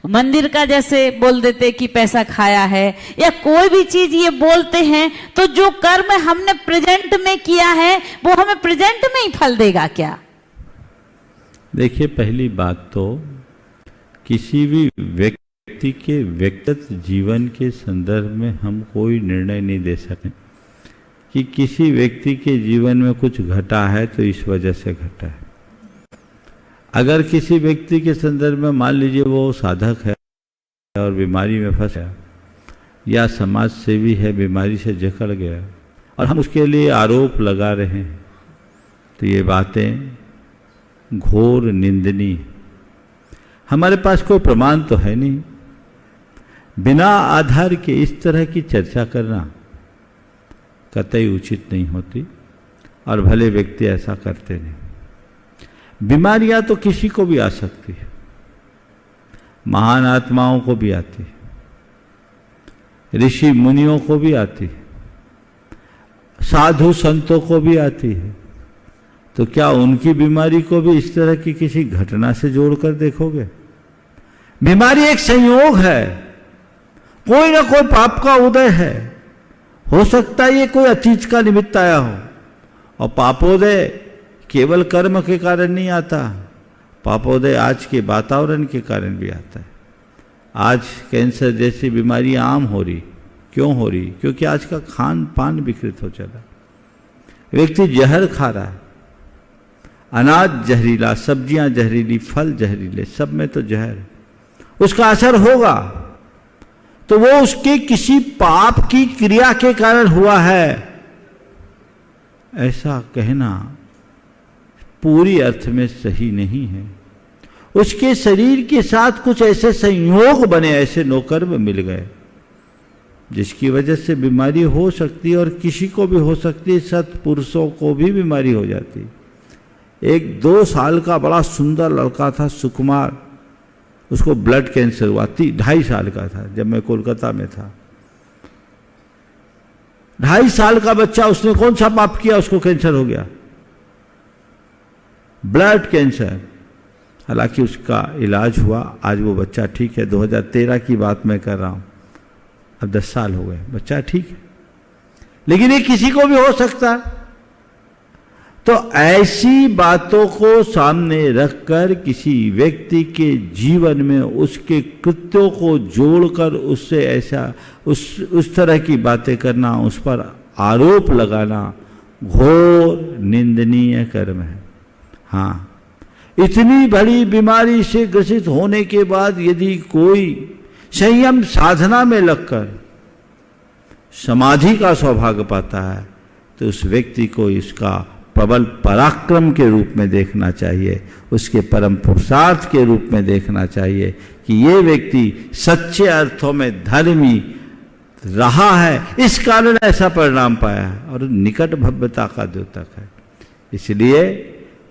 मंदिर का जैसे बोल देते कि पैसा खाया है, या कोई भी चीज ये बोलते हैं, तो जो कर्म हमने प्रेजेंट में किया है वो हमें प्रेजेंट में ही फल देगा क्या? देखिए, पहली बात तो किसी भी व्यक्ति के व्यक्तिगत जीवन के संदर्भ में हम कोई निर्णय नहीं दे सकते कि किसी व्यक्ति के जीवन में कुछ घटा है तो इस वजह से घटा है। अगर किसी व्यक्ति के संदर्भ में मान लीजिए वो साधक है और बीमारी में फंस गया, या समाज सेवी है बीमारी से जकड़ गया, और हम उसके लिए आरोप लगा रहे हैं, तो ये बातें घोर निंदनीय। हमारे पास कोई प्रमाण तो है नहीं, बिना आधार के इस तरह की चर्चा करना कतई उचित नहीं होती, और भले व्यक्ति ऐसा करते नहीं। बीमारियां तो किसी को भी आ सकती है, महान आत्माओं को भी आती है, ऋषि मुनियों को भी आती है, साधु संतों को भी आती है। तो क्या उनकी बीमारी को भी इस तरह की किसी घटना से जोड़कर देखोगे? बीमारी एक संयोग है, कोई ना कोई पाप का उदय है। हो सकता है ये कोई अतीत का निमित्त आया हो, और पापोदय केवल कर्म के कारण नहीं आता, पापोदय आज के वातावरण के कारण भी आता है। आज कैंसर जैसी बीमारी आम हो रही, क्यों हो रही? क्योंकि आज का खान पान विकृत हो चला। व्यक्ति जहर खा रहा है, अनाज जहरीला, सब्जियां जहरीली, फल जहरीले, सब में तो जहर है। उसका असर होगा तो वो उसके किसी पाप की क्रिया के कारण हुआ है, ऐसा कहना पूरी अर्थ में सही नहीं है। उसके शरीर के साथ कुछ ऐसे संयोग बने, ऐसे नौकर्म मिल गए, जिसकी वजह से बीमारी हो सकती है, और किसी को भी हो सकती है। सत्पुरुषों को भी बीमारी हो जाती है। एक 2 साल का बड़ा सुंदर लड़का था, सुकुमार, उसको ब्लड कैंसर हुआ। 2.5 साल का था जब मैं कोलकाता में था। 2.5 साल का बच्चा, उसने कौन सा पाप किया, उसको कैंसर हो गया, ब्लड कैंसर। हालांकि उसका इलाज हुआ, आज वो बच्चा ठीक है। 2013 की बात मैं कर रहा हूं, अब 10 साल हो गए, बच्चा ठीक है। लेकिन ये किसी को भी हो सकता है। तो ऐसी बातों को सामने रखकर किसी व्यक्ति के जीवन में उसके कृत्यों को जोड़कर उससे ऐसा उस तरह की बातें करना, उस पर आरोप लगाना घोर निंदनीय कर्म है। हाँ, इतनी बड़ी बीमारी से ग्रसित होने के बाद यदि कोई संयम साधना में लगकर समाधि का सौभाग्य पाता है, तो उस व्यक्ति को इसका प्रबल पराक्रम के रूप में देखना चाहिए, उसके परम पुरुषार्थ के रूप में देखना चाहिए कि ये व्यक्ति सच्चे अर्थों में धर्मी रहा है, इस कारण ऐसा परिणाम पाया है, और निकट भव्यता का द्योतक है। इसलिए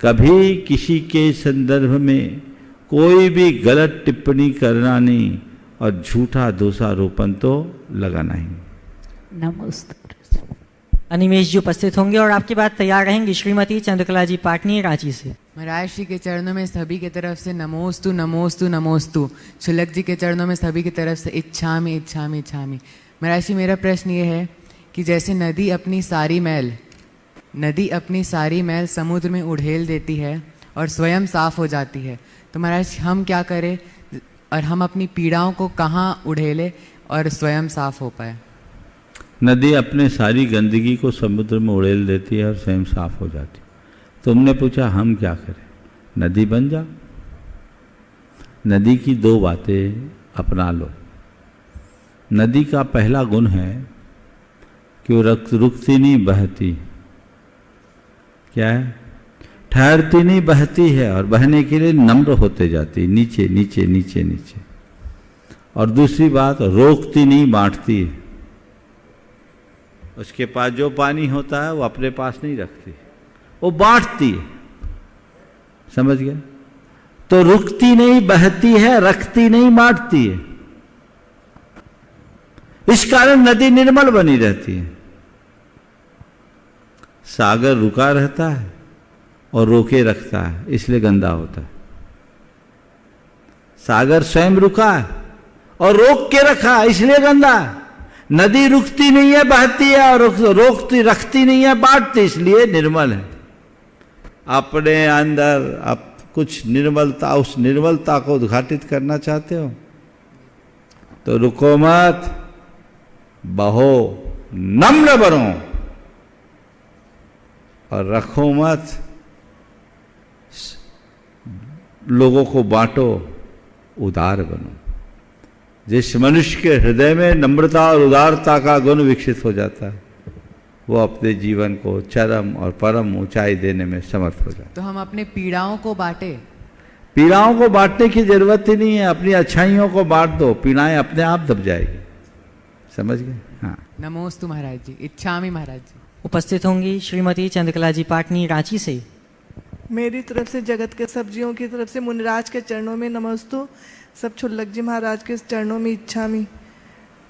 कभी किसी के संदर्भ में कोई भी गलत टिप्पणी करना नहीं, और झूठा दोषारोपण तो लगाना ही। नमस्ते। अनिमेश जी उपस्थित होंगे और आपकी बात तैयार रहेंगी। श्रीमती चंद्रकला जी पाटनी, रांची से। महाराज श्री के चरणों में सभी की तरफ से नमोस्तु नमोस्तु नमोस्तु। छुलक जी के चरणों में सभी की तरफ से इच्छामि इच्छामि इच्छामि। महाराज जी, मेरा प्रश्न ये है कि जैसे नदी अपनी सारी मैल समुद्र में उड़ेल देती है और स्वयं साफ हो जाती है, तो महाराज हम क्या करें और हम अपनी पीड़ाओं को कहाँ उड़ेले और स्वयं साफ हो पाए? नदी अपने सारी गंदगी को समुद्र में उड़ेल देती है और स्वयं साफ हो जाती है। तुमने पूछा हम क्या करें? नदी बन जा। नदी की 2 बातें अपना लो। नदी का पहला गुण है कि वो रुकती नहीं, बहती। क्या है? ठहरती नहीं, बहती है, और बहने के लिए नम्र होते जाती, नीचे नीचे नीचे नीचे। और दूसरी बात, रोकती नहीं, बांटती है। उसके पास जो पानी होता है वो अपने पास नहीं रखती, वो बांटती है, समझ गए? तो रुकती नहीं, बहती है, रखती नहीं, बांटती है। इस कारण नदी निर्मल बनी रहती है। सागर रुका रहता है और रोके रखता है, इसलिए गंदा होता है। सागर स्वयं रुका है और रोक के रखा है, इसलिए गंदा है। नदी रुकती नहीं है, बहती है, और रोकती रखती नहीं है, बांटती, इसलिए निर्मल है। अपने अंदर आप कुछ निर्मलता, उस निर्मलता को उद्घाटित करना चाहते हो तो रुको मत, बहो, नम्र बनो, और रखो मत, लोगों को बांटो, उदार बनो। जिस मनुष्य के हृदय में नम्रता और उदारता का गुण विकसित हो जाता है, वो अपने जीवन को चरम और परम ऊंचाई देने में समर्थ हो जाता है। तो हम अपने पीड़ाओं को बांटे? पीड़ाओं को बांटने की जरूरत ही नहीं है, अपनी अच्छाइयों को बांट दो, पीड़ाएं अपने आप दब जाएगी। समझ गए? हाँ। नमोस्तु महाराज जी। इच्छामि महाराज जी। उपस्थित होंगी श्रीमती चंद्रकला जी पाटनी, रांची से। मेरी तरफ से जगत के सब जीवों की तरफ से मुनिराज के चरणों में नमस्तु। सब छुल्लक जी महाराज के चरणों में इच्छामि।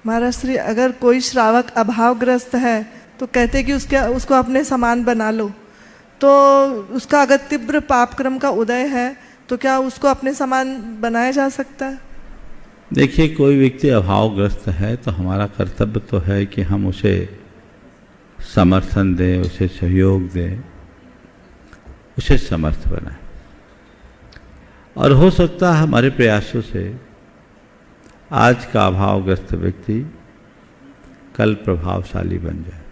महाराज श्री, अगर कोई श्रावक अभावग्रस्त है तो कहते कि उसको अपने समान बना लो, तो उसका अगर तीव्र पापक्रम का उदय है तो क्या उसको अपने समान बनाया जा सकता है? देखिए, कोई व्यक्ति अभावग्रस्त है तो हमारा कर्तव्य तो है कि हम उसे समर्थन दें, उसे सहयोग दें, उसे समर्थ बनाएं। और हो सकता है हमारे प्रयासों से आज का अभावग्रस्त व्यक्ति कल प्रभावशाली बन जाए।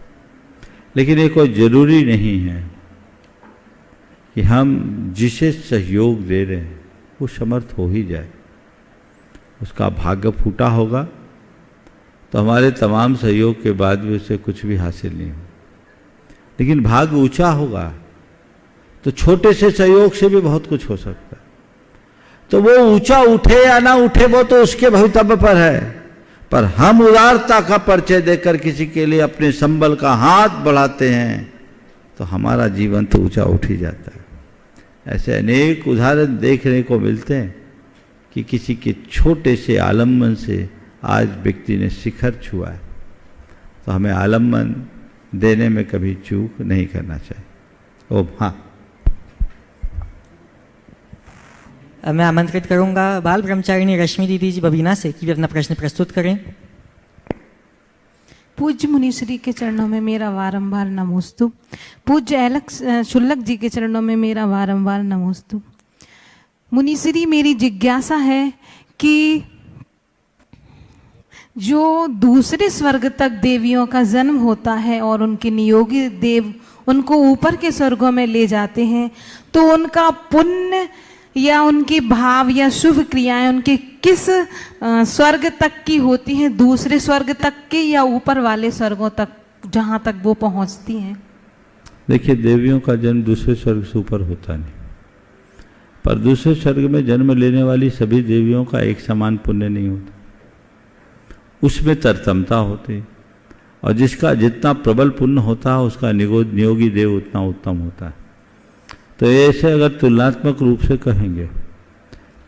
लेकिन ये कोई जरूरी नहीं है कि हम जिसे सहयोग दे रहे हैं वो समर्थ हो ही जाए। उसका भाग्य फूटा होगा तो हमारे तमाम सहयोग के बाद भी उसे कुछ भी हासिल नहीं हो। लेकिन भाग्य ऊंचा होगा तो छोटे से सहयोग से भी बहुत कुछ हो सकता है। तो वो ऊंचा उठे या ना उठे वो तो उसके भवितव्य पर है, पर हम उदारता का परिचय देकर किसी के लिए अपने संबल का हाथ बढ़ाते हैं तो हमारा जीवन तो ऊंचा उठ ही जाता है। ऐसे अनेक उदाहरण देखने को मिलते हैं कि किसी के छोटे से आलम्बन से आज व्यक्ति ने शिखर छुआ है। तो हमें आलम्बन देने में कभी चूक नहीं करना चाहिए। ओ हाँ, मैं आमंत्रित करूंगा बाल ब्रह्मचारिणी रश्मि दीदी जी बबीना से कि वे अपना प्रश्न प्रस्तुत करें। पूज्य मुनिश्री के चरणों में मेरा वारंवार नमोस्तु। पूज्य शुल्लक जी के चरणों में मेरा वारंवार नमोस्तु। मुनिश्री, मेरी जिज्ञासा है कि जो दूसरे स्वर्ग तक देवियों का जन्म होता है और उनके नियोगी देव उनको ऊपर के स्वर्गों में ले जाते हैं, तो उनका पुण्य या उनके भाव या शुभ क्रियाएं उनके किस स्वर्ग तक की होती हैं? दूसरे स्वर्ग तक के या ऊपर वाले स्वर्गों तक, जहां तक वो पहुंचती हैं? देखिए, देवियों का जन्म दूसरे स्वर्ग से ऊपर होता नहीं, पर दूसरे स्वर्ग में जन्म लेने वाली सभी देवियों का एक समान पुण्य नहीं होता। उसमें तरतमता होती, और जिसका जितना प्रबल पुण्य होता है उसका नियोगी देव उतना उत्तम होता है। तो ऐसे अगर तुलनात्मक रूप से कहेंगे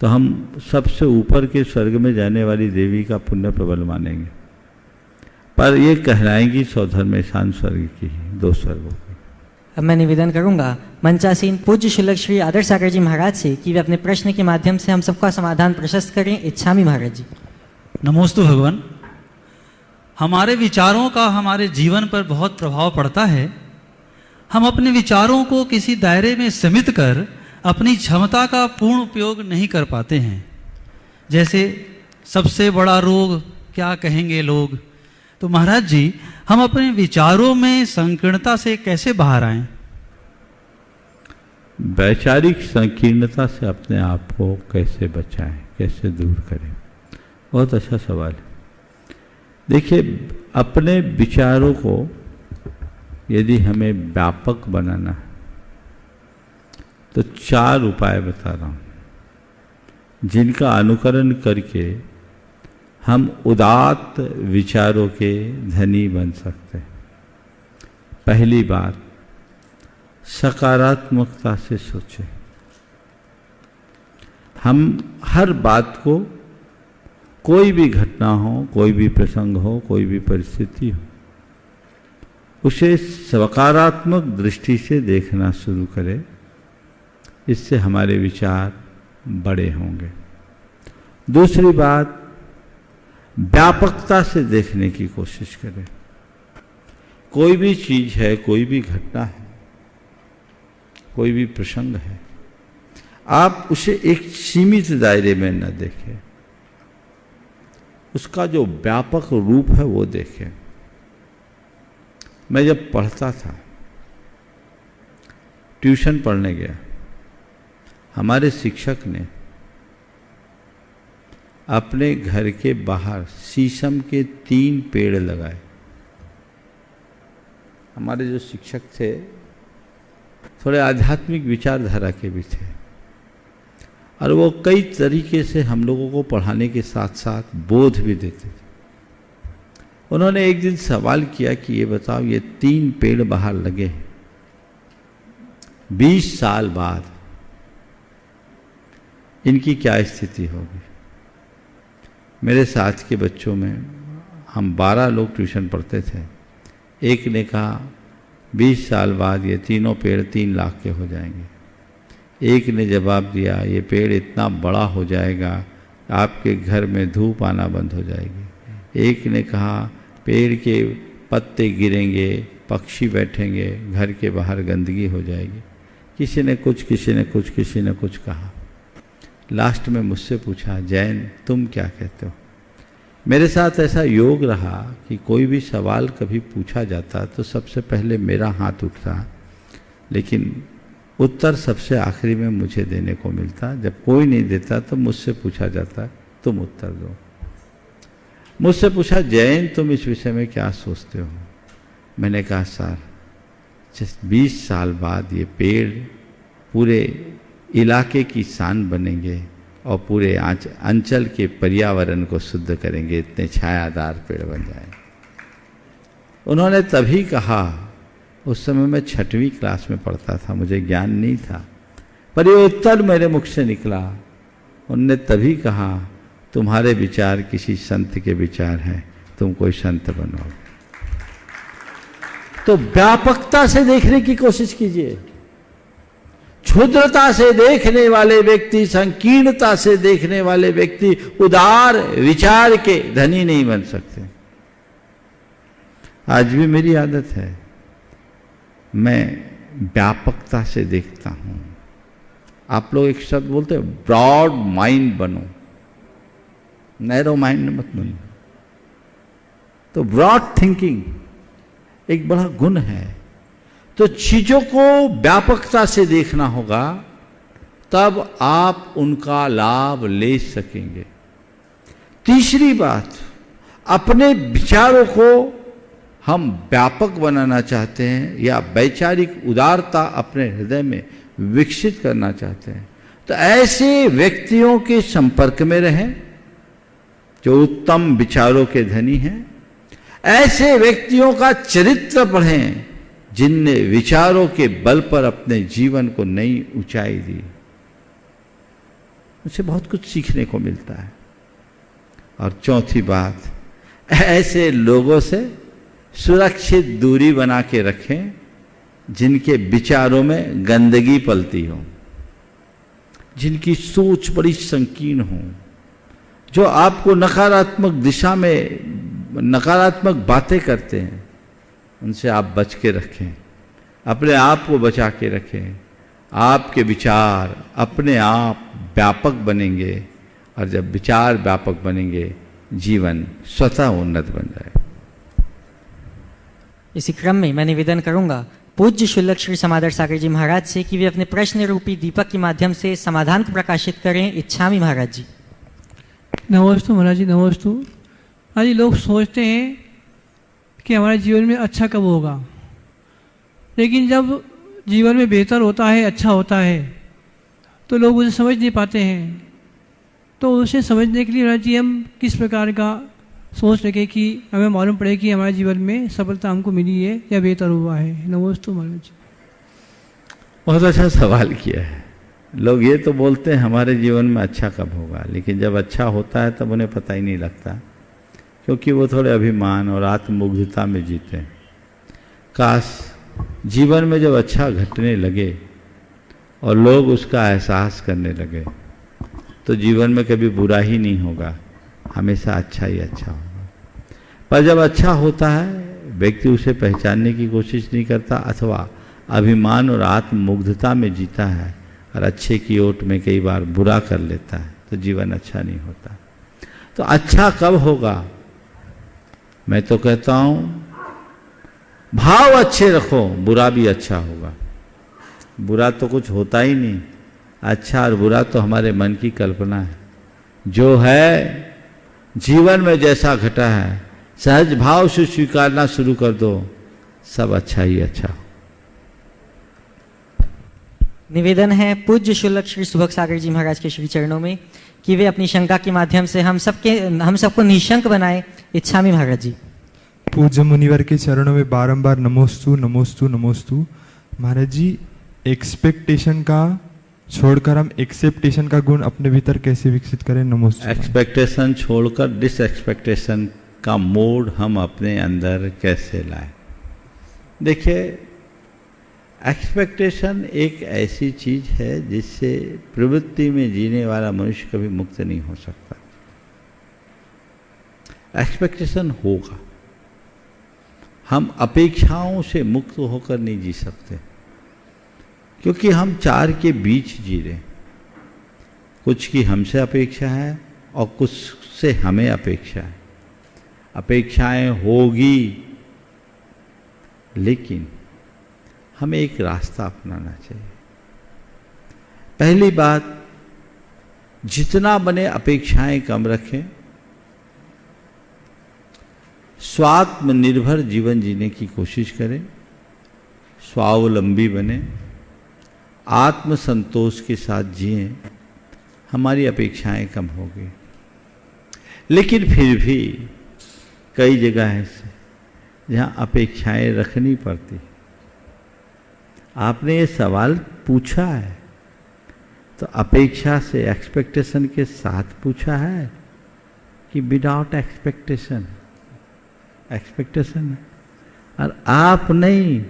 तो हम सबसे ऊपर के स्वर्ग में जाने वाली देवी का पुण्य प्रबल मानेंगे, पर ये कहलाएंगी सौधर्म ईशान स्वर्ग की, दो स्वर्गों की। अब मैं निवेदन करूंगा मंचासीन पूज्य शुल्लक श्री आदर्श सागर जी महाराज से कि वे अपने प्रश्न के माध्यम से हम सबका समाधान प्रशस्त करें। इच्छामि महाराज जी। नमोस्तु भगवान। हमारे विचारों का हमारे जीवन पर बहुत प्रभाव पड़ता है। हम अपने विचारों को किसी दायरे में सीमित कर अपनी क्षमता का पूर्ण उपयोग नहीं कर पाते हैं। जैसे सबसे बड़ा रोग क्या कहेंगे लोग। तो महाराज जी, हम अपने विचारों में संकीर्णता से कैसे बाहर आएं? वैचारिक संकीर्णता से अपने आप को कैसे बचाएं, कैसे दूर करें? बहुत अच्छा सवाल है। देखिए, अपने विचारों को यदि हमें व्यापक बनाना है तो 4 उपाय बता रहा हूं, जिनका अनुकरण करके हम उदात्त विचारों के धनी बन सकते हैं। पहली बात, सकारात्मकता से सोचें। हम हर बात को, कोई भी घटना हो, कोई भी प्रसंग हो, कोई भी परिस्थिति हो, उसे सकारात्मक दृष्टि से देखना शुरू करें। इससे हमारे विचार बड़े होंगे। दूसरी बात, व्यापकता से देखने की कोशिश करें। कोई भी चीज है, कोई भी घटना है, कोई भी प्रसंग है, आप उसे एक सीमित दायरे में न देखें, उसका जो व्यापक रूप है वो देखें। मैं जब पढ़ता था, ट्यूशन पढ़ने गया, हमारे शिक्षक ने अपने घर के बाहर शीशम के 3 पेड़ लगाए। हमारे जो शिक्षक थे थोड़े आध्यात्मिक विचारधारा के भी थे, और वो कई तरीके से हम लोगों को पढ़ाने के साथ साथ बोध भी देते थे। उन्होंने एक दिन सवाल किया कि ये बताओ, ये 3 पेड़ बाहर लगे हैं, 20 साल बाद इनकी क्या स्थिति होगी? मेरे साथ के बच्चों में हम 12 लोग ट्यूशन पढ़ते थे। एक ने कहा 20 साल बाद ये तीनों पेड़ 3 लाख के हो जाएंगे। एक ने जवाब दिया ये पेड़ इतना बड़ा हो जाएगा आपके घर में धूप आना बंद हो जाएगी। एक ने कहा पेड़ के पत्ते गिरेंगे, पक्षी बैठेंगे, घर के बाहर गंदगी हो जाएगी। किसी ने कुछ, किसी ने कुछ, किसी ने कुछ कहा। लास्ट में मुझसे पूछा, जैन तुम क्या कहते हो? मेरे साथ ऐसा योग रहा कि कोई भी सवाल कभी पूछा जाता तो सबसे पहले मेरा हाथ उठता, लेकिन उत्तर सबसे आखिरी में मुझे देने को मिलता। जब कोई नहीं देता तो मुझसे पूछा जाता तुम उत्तर दो। मुझसे पूछा, जैन तुम इस विषय में क्या सोचते हो? मैंने कहा सर 20 साल बाद ये पेड़ पूरे इलाके की शान बनेंगे और पूरे अंचल के पर्यावरण को शुद्ध करेंगे, इतने छायादार पेड़ बन जाएंगे। उन्होंने तभी कहा, उस समय मैं 6वीं क्लास में पढ़ता था, मुझे ज्ञान नहीं था, पर ये उत्तर मेरे मुख से निकला। उनने तभी कहा तुम्हारे विचार किसी संत के विचार हैं, तुम कोई संत बनो। तो व्यापकता से देखने की कोशिश कीजिए। क्षुद्रता से देखने वाले व्यक्ति, संकीर्णता से देखने वाले व्यक्ति उदार विचार के धनी नहीं बन सकते। आज भी मेरी आदत है, मैं व्यापकता से देखता हूं। आप लोग एक शब्द बोलते हैं ब्रॉड माइंड बनो, नैरो माइंड मत बनो। तो ब्रॉड थिंकिंग एक बड़ा गुण है। तो चीजों को व्यापकता से देखना होगा, तब आप उनका लाभ ले सकेंगे। तीसरी बात, अपने विचारों को हम व्यापक बनाना चाहते हैं या वैचारिक उदारता अपने हृदय में विकसित करना चाहते हैं, तो ऐसे व्यक्तियों के संपर्क में रहें जो उत्तम विचारों के धनी हैं। ऐसे व्यक्तियों का चरित्र पढ़ें जिनने विचारों के बल पर अपने जीवन को नई ऊंचाई दी। उसे बहुत कुछ सीखने को मिलता है। और चौथी बात, ऐसे लोगों से सुरक्षित दूरी बना के रखें जिनके विचारों में गंदगी पलती हो, जिनकी सोच बड़ी संकीर्ण हो, जो आपको नकारात्मक दिशा में नकारात्मक बातें करते हैं, उनसे आप बच के रखें, अपने आप को बचा के रखें। आपके विचार अपने आप व्यापक बनेंगे, और जब विचार व्यापक बनेंगे जीवन स्वतः उन्नत बन जाए। इसी क्रम में मैं निवेदन करूंगा पूज्य शुल्लक श्री समादर सागर जी महाराज से कि वे अपने प्रश्न रूपी दीपक के माध्यम से समाधान को प्रकाशित करें। इच्छामी महाराज जी। नमोस्तु महाराज जी, नमोस्तु। आज लोग सोचते हैं कि हमारे जीवन में अच्छा कब होगा, लेकिन जब जीवन में बेहतर होता है, अच्छा होता है, तो लोग उसे समझ नहीं पाते हैं। तो उसे समझने के लिए महाराज जी हम किस प्रकार का सोच रखें कि हमें मालूम पड़े कि हमारे जीवन में सफलता हमको मिली है या बेहतर हुआ है। नमोस्तु महाराज जी। बहुत अच्छा सवाल किया है। लोग ये तो बोलते हैं हमारे जीवन में अच्छा कब होगा, लेकिन जब अच्छा होता है तब उन्हें पता ही नहीं लगता, क्योंकि वो थोड़े अभिमान और आत्ममुग्धता में जीते हैं। काश जीवन में जब अच्छा घटने लगे और लोग उसका एहसास करने लगे तो जीवन में कभी बुरा ही नहीं होगा, हमेशा अच्छा ही अच्छा होगा। पर जब अच्छा होता है व्यक्ति उसे पहचानने की कोशिश नहीं करता अथवा अभिमान और आत्ममुग्धता में जीता है और अच्छे की ओट में कई बार बुरा कर लेता है, तो जीवन अच्छा नहीं होता। तो अच्छा कब होगा? मैं तो कहता हूं भाव अच्छे रखो, बुरा भी अच्छा होगा। बुरा तो कुछ होता ही नहीं, अच्छा और बुरा तो हमारे मन की कल्पना है। जो है जीवन में जैसा घटा है सहज भाव से स्वीकारना शुरू कर दो, सब अच्छा ही अच्छा हो। निवेदन है पूज्य शुल्लक श्री सुभग सागर जी महाराज के श्री चरणों में कि वे अपनी शंका के माध्यम से हम सबको निशंक बनाए। इच्छामि महाराज जी। पूज्य मुनिवर के चरणों में बारंबार नमोस्तु नमोस्तु नमोस्तु। महाराज जी, एक्सपेक्टेशन का छोड़कर हम एक्सेप्टेशन का गुण अपने भीतर कैसे विकसित करें? नमोस्तु। एक्सपेक्टेशन छोड़कर डिसएक्सपेक्टेशन का मोड हम अपने अंदर कैसे लाएं? देखिए, एक्सपेक्टेशन एक ऐसी चीज है जिससे प्रवृत्ति में जीने वाला मनुष्य कभी मुक्त नहीं हो सकता। एक्सपेक्टेशन होगा, हम अपेक्षाओं से मुक्त होकर नहीं जी सकते, क्योंकि हम चार के बीच जी रहे। कुछ की हमसे अपेक्षा है और कुछ से हमें अपेक्षा है। अपेक्षाएं होगी, लेकिन हमें एक रास्ता अपनाना चाहिए। पहली बात, जितना बने अपेक्षाएं कम रखें, स्वात्मनिर्भर जीवन जीने की कोशिश करें, स्वावलंबी बने, आत्मसंतोष के साथ जिएं, हमारी अपेक्षाएं कम होगी। लेकिन फिर भी कई जगह ऐसे जहां अपेक्षाएं रखनी पड़ती। आपने ये सवाल पूछा है तो अपेक्षा से एक्सपेक्टेशन के साथ पूछा है कि विदाउट एक्सपेक्टेशन? एक्सपेक्टेशन है, और आप नहीं,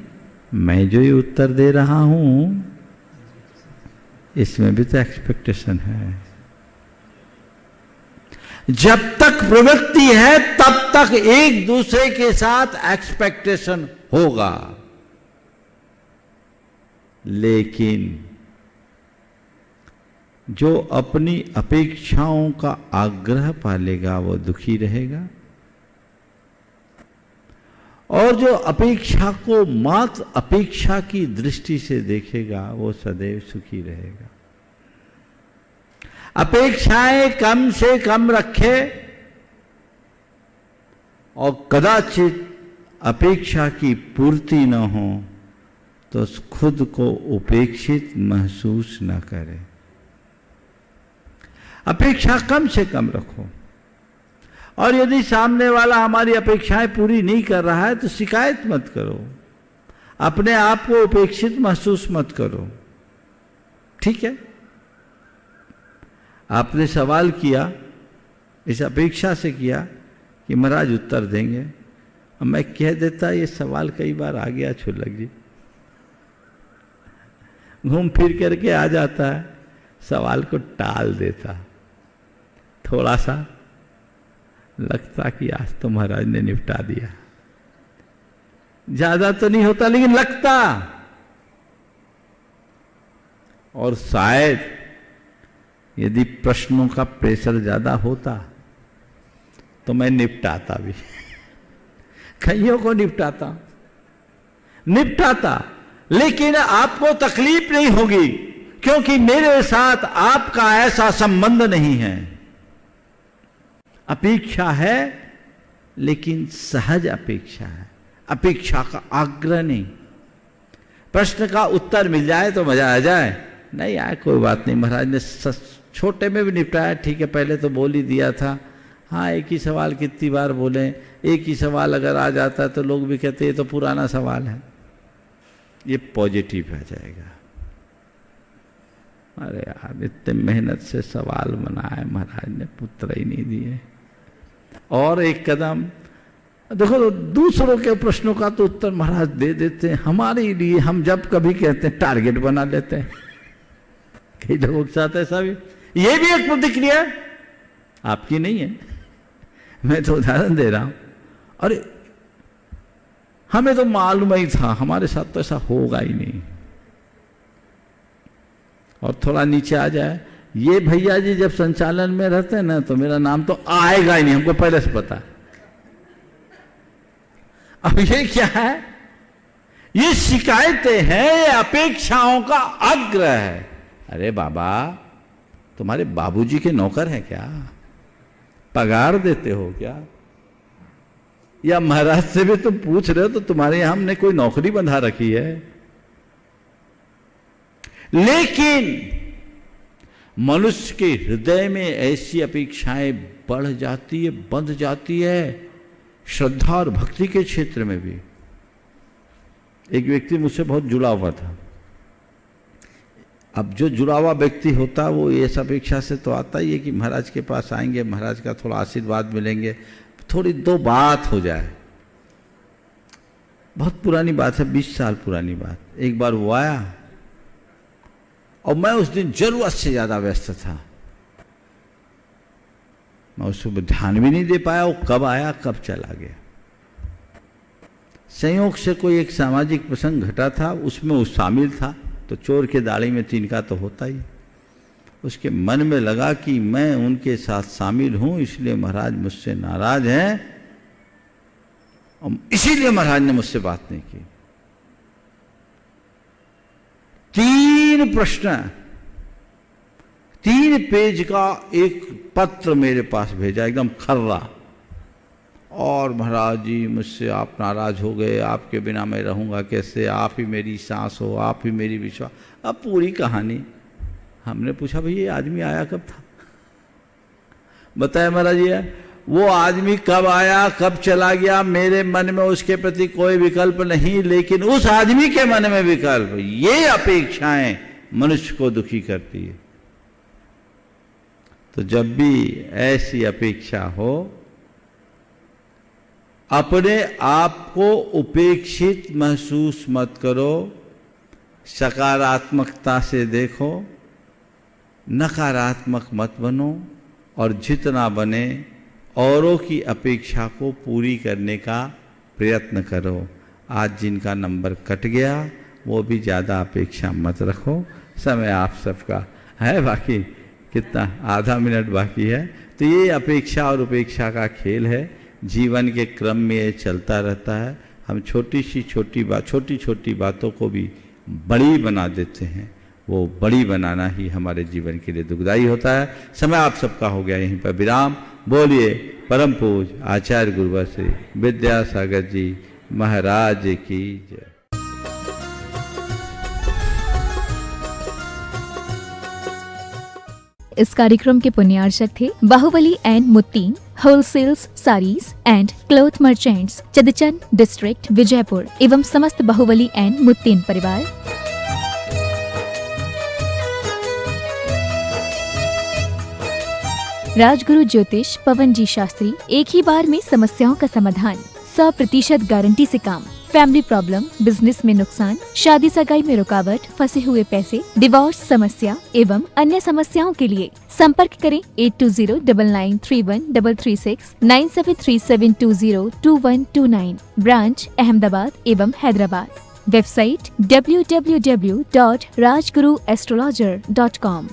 मैं जो ये उत्तर दे रहा हूं इसमें भी तो एक्सपेक्टेशन है। जब तक प्रवृत्ति है तब तक एक दूसरे के साथ एक्सपेक्टेशन होगा, लेकिन जो अपनी अपेक्षाओं का आग्रह पालेगा वो दुखी रहेगा, और जो अपेक्षा को मात्र अपेक्षा की दृष्टि से देखेगा वो सदैव सुखी रहेगा। अपेक्षाएं कम से कम रखे और कदाचित अपेक्षा की पूर्ति न हो तो खुद को उपेक्षित महसूस न करे। अपेक्षा कम से कम रखो, और यदि सामने वाला हमारी अपेक्षाएं पूरी नहीं कर रहा है तो शिकायत मत करो, अपने आप को उपेक्षित महसूस मत करो। ठीक है, आपने सवाल किया, इस अपेक्षा से किया कि महाराज उत्तर देंगे, और मैं कह देता ये सवाल कई बार आ गया छुल्लक जी, घूम फिर करके आ जाता है, सवाल को टाल देता, थोड़ा सा लगता कि आज तो महाराज ने निपटा दिया। ज्यादा तो नहीं होता लेकिन लगता, और शायद यदि प्रश्नों का प्रेशर ज्यादा होता तो मैं निपटाता भी, कईयों को निपटाता, लेकिन आपको तकलीफ नहीं होगी क्योंकि मेरे साथ आपका ऐसा संबंध नहीं है। अपेक्षा है लेकिन सहज अपेक्षा है, अपेक्षा का आग्रह नहीं। प्रश्न का उत्तर मिल जाए तो मजा आ जाए, नहीं आए कोई बात नहीं, महाराज ने छोटे में भी निपटाया, ठीक है, पहले तो बोल ही दिया था। हाँ, एक ही सवाल कितनी बार बोले, एक ही सवाल अगर आ जाता है तो लोग भी कहते हैं ये तो पुराना सवाल है। ये पॉजिटिव आ जाएगा। अरे यार इतने मेहनत से सवाल बनाए, महाराज ने पुत्र ही नहीं दिए। और एक कदम देखो, दूसरों के प्रश्नों का तो उत्तर महाराज दे देते हैं, हमारे लिए हम जब कभी कहते हैं टारगेट बना लेते हैं। कई लोगों के साथ ऐसा भी, ये भी एक प्रतिक्रिया आपकी नहीं है, मैं तो उदाहरण दे रहा हूं। अरे हमें तो मालूम ही था, हमारे साथ तो ऐसा होगा ही नहीं। और थोड़ा नीचे आ जाए, ये भैया जी जब संचालन में रहते हैं ना तो मेरा नाम तो आएगा ही नहीं, हमको पहले से पता। अब ये क्या है? ये शिकायतें हैं, ये अपेक्षाओं का आग्रह है। अरे बाबा, तुम्हारे बाबूजी के नौकर हैं क्या? पगार देते हो क्या? या महाराज से भी तुम पूछ रहे हो तो तुम्हारे यहां हमने कोई नौकरी बंधा रखी है? लेकिन मनुष्य के हृदय में ऐसी अपेक्षाएं बढ़ जाती है, बंध जाती है, श्रद्धा और भक्ति के क्षेत्र में भी। एक व्यक्ति मुझसे बहुत जुड़ा हुआ था। अब जो जुड़ा हुआ व्यक्ति होता वो इस अपेक्षा से तो आता ही है कि महाराज के पास आएंगे, महाराज का थोड़ा आशीर्वाद मिलेंगे, थोड़ी दो बात हो जाए। बहुत पुरानी बात है, 20 साल पुरानी बात। एक बार वो आया और मैं उस दिन जरूरत से ज्यादा व्यस्त था, मैं उस पर ध्यान भी नहीं दे पाया। वो कब आया कब चला गया। संयोग से कोई एक सामाजिक प्रसंग घटा था, उसमें वो शामिल था, तो चोर के दाढ़ी में तिनका तो होता ही। उसके मन में लगा कि मैं उनके साथ शामिल हूं, इसलिए महाराज मुझसे नाराज हैं और इसीलिए महाराज ने मुझसे बात नहीं की। 3 प्रश्न, 3 पेज का एक पत्र मेरे पास भेजा, एकदम खर्रा। और महाराज जी मुझसे आप नाराज हो गए, आपके बिना मैं रहूंगा कैसे, आप ही मेरी सांस हो, आप ही मेरी विश्वास। अब पूरी कहानी। हमने पूछा भाई ये आदमी आया कब था? बताया महाराज जी वो आदमी कब आया कब चला गया, मेरे मन में उसके प्रति कोई विकल्प नहीं, लेकिन उस आदमी के मन में विकल्प। ये अपेक्षाएं मनुष्य को दुखी करती है। तो जब भी ऐसी अपेक्षा हो, अपने आप को उपेक्षित महसूस मत करो, सकारात्मकता से देखो, नकारात्मक मत बनो, और जितना बने औरों की अपेक्षा को पूरी करने का प्रयत्न करो। आज जिनका नंबर कट गया वो भी ज़्यादा अपेक्षा मत रखो। समय आप सबका है, बाकी कितना, आधा मिनट बाकी है। तो ये अपेक्षा और उपेक्षा का खेल है, जीवन के क्रम में ये चलता रहता है। हम छोटी छोटी बातों को भी बड़ी बना देते हैं, वो बड़ी बनाना ही हमारे जीवन के लिए दुखदायी होता है। समय आप सबका हो गया यहीं पर विराम। बोलिए परम पूज्य आचार्य गुरुवर श्री विद्यासागर जी महाराज की जय। इस कार्यक्रम के पुण्यार्चक थे Bahubali and Muttin wholesales sarees and cloth merchants, Chadchan district, Vijayapur एवं समस्त बाहुबली एंड मुत्तीन परिवार। राजगुरु ज्योतिष पवन जी शास्त्री, एक ही बार में समस्याओं का समाधान, 100% गारंटी से काम। फैमिली प्रॉब्लम, बिजनेस में नुकसान, शादी सगाई में रुकावट, फंसे हुए पैसे, डिवोर्स समस्या एवं अन्य समस्याओं के लिए संपर्क करें 8209931336 9737202129। ब्रांच अहमदाबाद एवं हैदराबाद। Website www.rajguruastrologer.com।